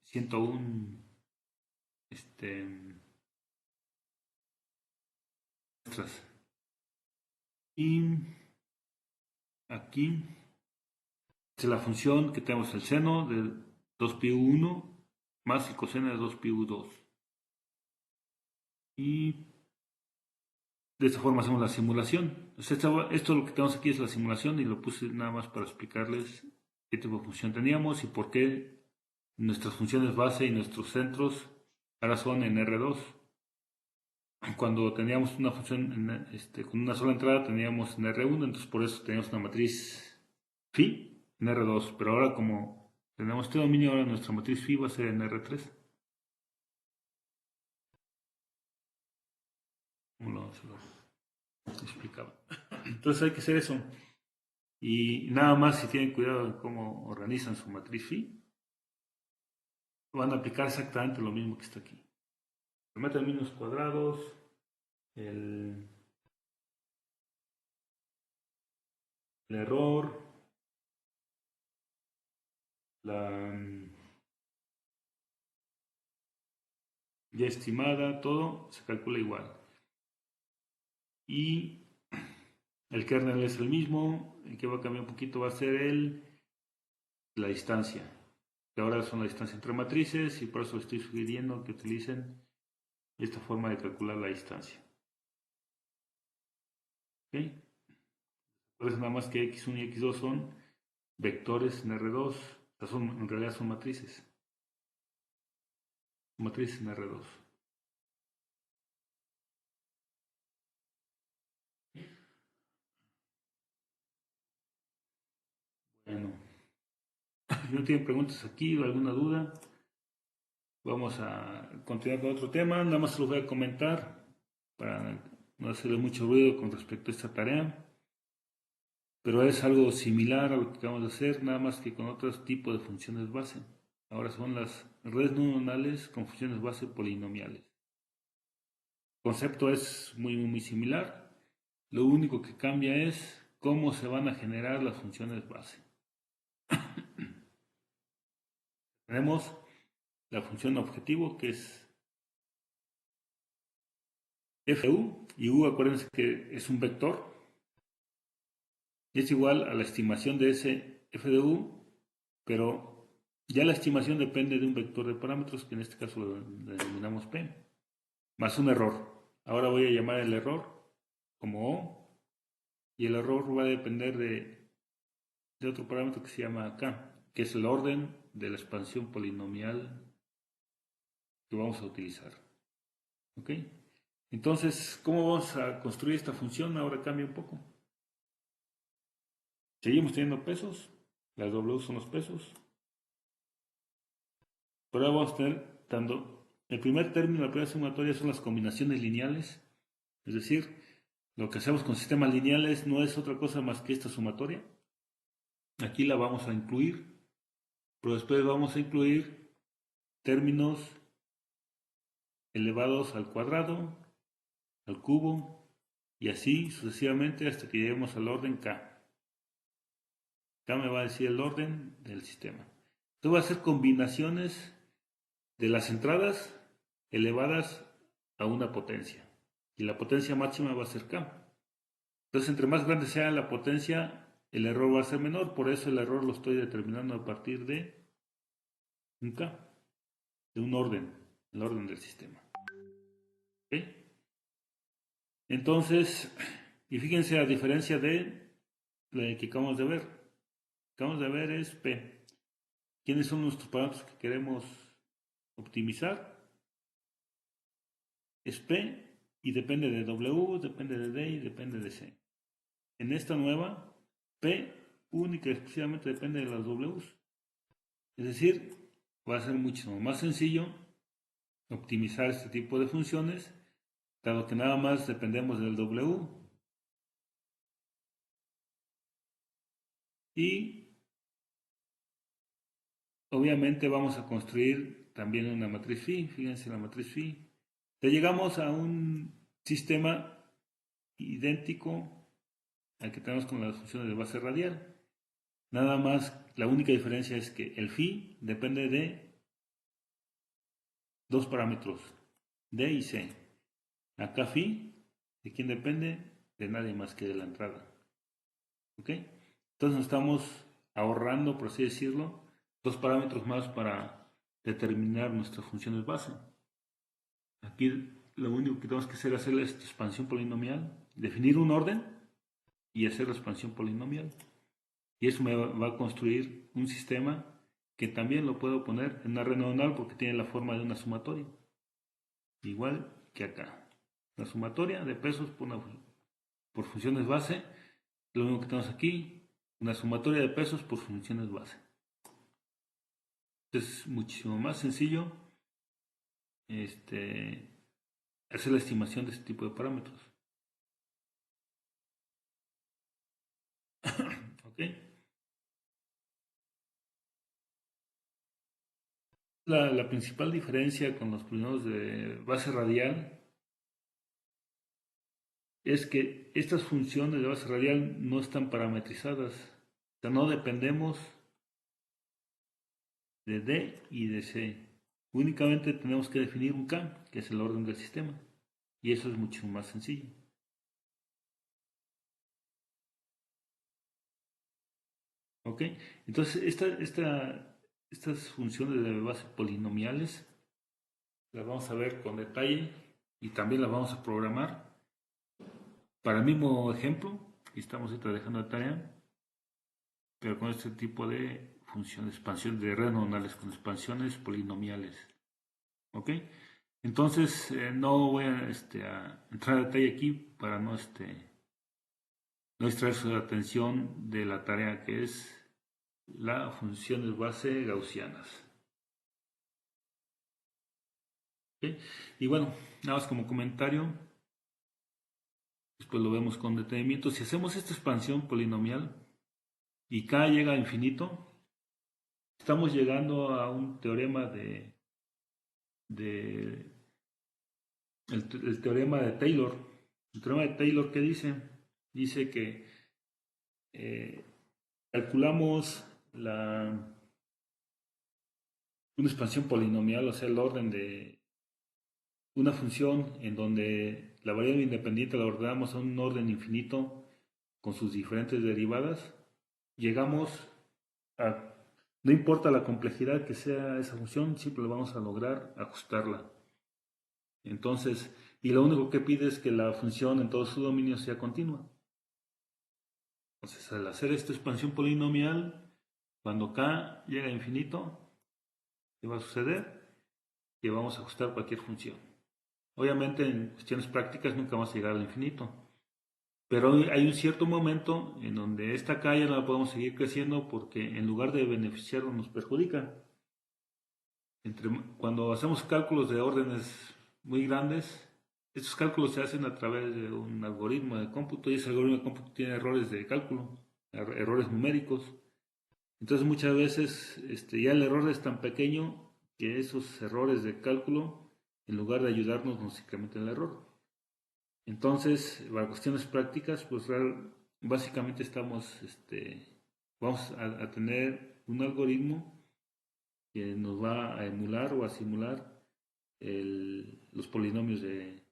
101 muestras. Y aquí es la función que tenemos el seno de 2pi1 más el coseno de 2pi2. Y de esta forma hacemos la simulación. Esto lo que tenemos aquí es la simulación y lo puse nada más para explicarles qué tipo de función teníamos y por qué nuestras funciones base y nuestros centros ahora son en R2. Cuando teníamos una función con una sola entrada teníamos en R1, entonces por eso teníamos una matriz phi en R2, pero ahora como tenemos este dominio, ahora nuestra matriz phi va a ser en R3. Como se lo explicaba. Entonces hay que hacer eso. Y nada más si tienen cuidado de cómo organizan su matriz phi, van a aplicar exactamente lo mismo que está aquí. Le meten menos cuadrados, el, el error, la ya estimada, todo se calcula igual. Y el kernel es el mismo, el que va a cambiar un poquito va a ser la distancia, que ahora son la distancia entre matrices y por eso estoy sugiriendo que utilicen esta forma de calcular la distancia. ¿Ok? Por eso nada más que x1 y x2 son vectores en R2, o sea, en realidad son matrices. Matrices en R2. Bueno, si no tienen preguntas aquí o alguna duda, vamos a continuar con otro tema. Nada más se los voy a comentar para no hacerle mucho ruido con respecto a esta tarea. Pero es algo similar a lo que acabamos de hacer, nada más que con otro tipo de funciones base. Ahora son las redes neuronales con funciones base polinomiales. El concepto es muy similar. Lo único que cambia es cómo se van a generar las funciones base. Tenemos la función objetivo que es fu y u, acuérdense que es un vector y es igual a la estimación de ese f de u, pero ya la estimación depende de un vector de parámetros, que en este caso lo denominamos p, más un error. Ahora voy a llamar el error como o, y el error va a depender de otro parámetro que se llama k, que es el orden de la expansión polinomial que vamos a utilizar. ¿Ok? Entonces, ¿cómo vamos a construir esta función? Ahora cambia un poco. Seguimos teniendo pesos, las W son los pesos, pero ahora vamos a tener tanto el primer término, la primera sumatoria son las combinaciones lineales, es decir, lo que hacemos con sistemas lineales no es otra cosa más que esta sumatoria. Aquí la vamos a incluir, pero después vamos a incluir términos elevados al cuadrado, al cubo, y así sucesivamente hasta que lleguemos al orden k. K me va a decir el orden del sistema. Esto va a hacer combinaciones de las entradas elevadas a una potencia. Y la potencia máxima va a ser k. Entonces, entre más grande sea la potencia, el error va a ser menor. Por eso el error lo estoy determinando a partir de un k, de un orden, el orden del sistema. ¿Ok? Entonces, y fíjense la diferencia de la que acabamos de ver. Lo que acabamos de ver es P. ¿Quiénes son nuestros parámetros que queremos optimizar? Es P y depende de W, depende de D y depende de C. En esta nueva, P única y exclusivamente depende de las Ws. Es decir, va a ser muchísimo más sencillo optimizar este tipo de funciones, dado que nada más dependemos del W. Y obviamente vamos a construir también una matriz phi, fíjense la matriz phi. Ya llegamos a un sistema idéntico al que tenemos con las funciones de base radial. Nada más, la única diferencia es que el phi depende de dos parámetros, D y C. Acá phi, ¿de quién depende? De nadie más que de la entrada. ¿Ok? Entonces estamos ahorrando, por así decirlo, dos parámetros más para determinar nuestras funciones base. Aquí lo único que tenemos que hacer es hacer esta expansión polinomial, definir un orden y hacer la expansión polinomial. Y eso me va a construir un sistema que también lo puedo poner en una red neuronal porque tiene la forma de una sumatoria. Igual que acá. La sumatoria de pesos por funciones base. Lo mismo que tenemos aquí, una sumatoria de pesos por funciones base. Es muchísimo más sencillo hacer la estimación de este tipo de parámetros. ¿Ok? La principal diferencia con los polinomios de base radial es que estas funciones de base radial no están parametrizadas. O sea, no dependemos de D y de C. Únicamente tenemos que definir un K, que es el orden del sistema. Y eso es mucho más sencillo. ¿Ok? Entonces, estas funciones de base polinomiales las vamos a ver con detalle y también las vamos a programar. Para el mismo ejemplo, y estamos ahorita dejando de tarea, pero con este tipo de funciones, expansión de redes neuronales, con expansiones polinomiales. ¿Ok? Entonces, no voy a entrar a detalle aquí para no distraer su atención de la tarea que es las funciones base gaussianas. ¿Ok? Y bueno, nada más como comentario, después lo vemos con detenimiento. Si hacemos esta expansión polinomial y k llega a infinito, estamos llegando a un teorema el teorema de Taylor. El teorema de Taylor, ¿qué dice? Dice que calculamos una expansión polinomial, o sea, el orden de una función en donde la variable independiente la ordenamos a un orden infinito con sus diferentes derivadas. Llegamos no importa la complejidad que sea esa función, siempre vamos a lograr ajustarla. Entonces, y lo único que pide es que la función en todo su dominio sea continua. Entonces, al hacer esta expansión polinomial, cuando k llega a infinito, ¿qué va a suceder? Que vamos a ajustar cualquier función. Obviamente, en cuestiones prácticas nunca vamos a llegar al infinito. Pero hay un cierto momento en donde esta k ya no la podemos seguir creciendo porque en lugar de beneficiarnos nos perjudica. Cuando hacemos cálculos de órdenes muy grandes, estos cálculos se hacen a través de un algoritmo de cómputo y ese algoritmo de cómputo tiene errores de cálculo, errores numéricos. Entonces muchas veces ya el error es tan pequeño que esos errores de cálculo, en lugar de ayudarnos, nos incrementan el error. Entonces, para cuestiones prácticas, pues básicamente vamos a tener un algoritmo que nos va a emular o a simular los polinomios de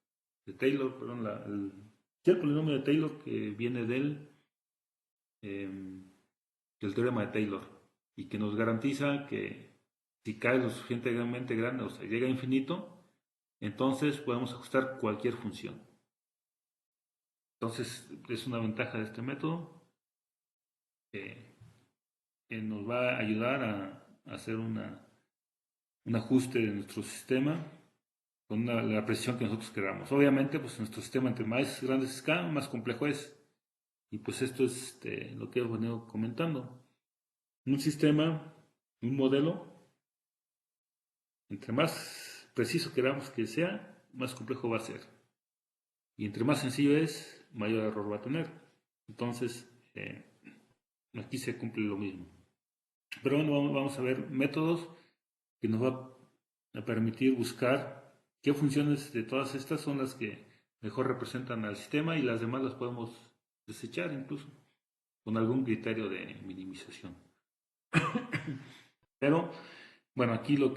Taylor, perdón, el polinomio de Taylor que viene del teorema de Taylor y que nos garantiza que si cae lo suficientemente grande, o sea, llega a infinito, entonces podemos ajustar cualquier función. Entonces, es una ventaja de este método que nos va a ayudar a hacer un ajuste de nuestro sistema con la precisión que nosotros queramos. Obviamente, pues nuestro sistema entre más grande es K, más complejo es. Y pues esto es lo que he venido comentando. Un sistema, un modelo, entre más preciso queramos que sea, más complejo va a ser. Y entre más sencillo es, mayor error va a tener. Entonces, aquí se cumple lo mismo. Pero bueno, vamos a ver métodos que nos va a permitir buscar qué funciones de todas estas son las que mejor representan al sistema y las demás las podemos desechar incluso con algún criterio de minimización. Pero bueno, aquí lo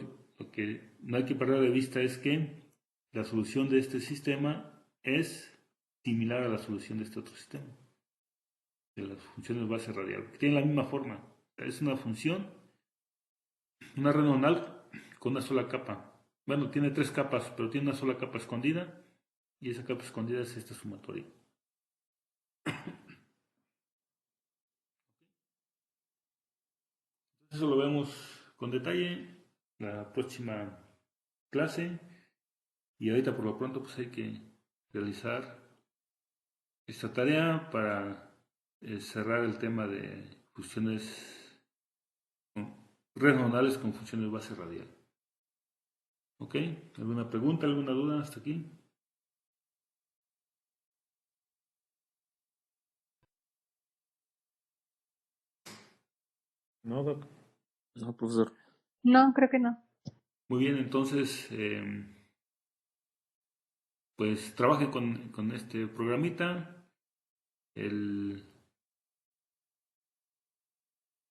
que no hay que perder de vista es que la solución de este sistema es similar a la solución de este otro sistema, de las funciones de base radial, que tienen la misma forma. Es una función, una red neuronal con una sola capa. Bueno, tiene tres capas, pero tiene una sola capa escondida y esa capa escondida es esta sumatoria. Eso lo vemos con detalle la próxima clase y ahorita por lo pronto pues hay que realizar esta tarea para cerrar el tema de funciones, redes neuronales con funciones base radial. ¿Ok? ¿Alguna pregunta, alguna duda hasta aquí? No, Doc. No, profesor. No, creo que no. Muy bien, entonces, pues trabaje con este programita.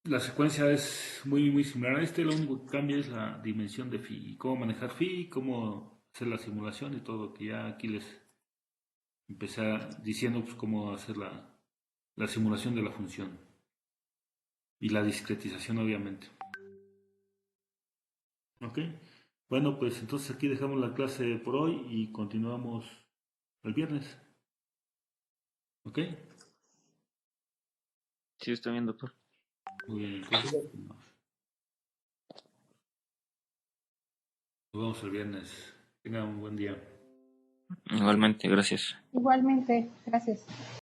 La secuencia es muy similar a lo único que cambia es la dimensión de phi, cómo manejar phi, cómo hacer la simulación y todo, que ya aquí les empecé diciendo pues, cómo hacer la simulación de la función y la discretización obviamente. Ok, bueno pues entonces aquí dejamos la clase por hoy y continuamos el viernes. Ok, Sí, está bien, doctor. muy bien, entonces nos vemos el viernes. Tengan un buen día. Igualmente, gracias. Igualmente, gracias.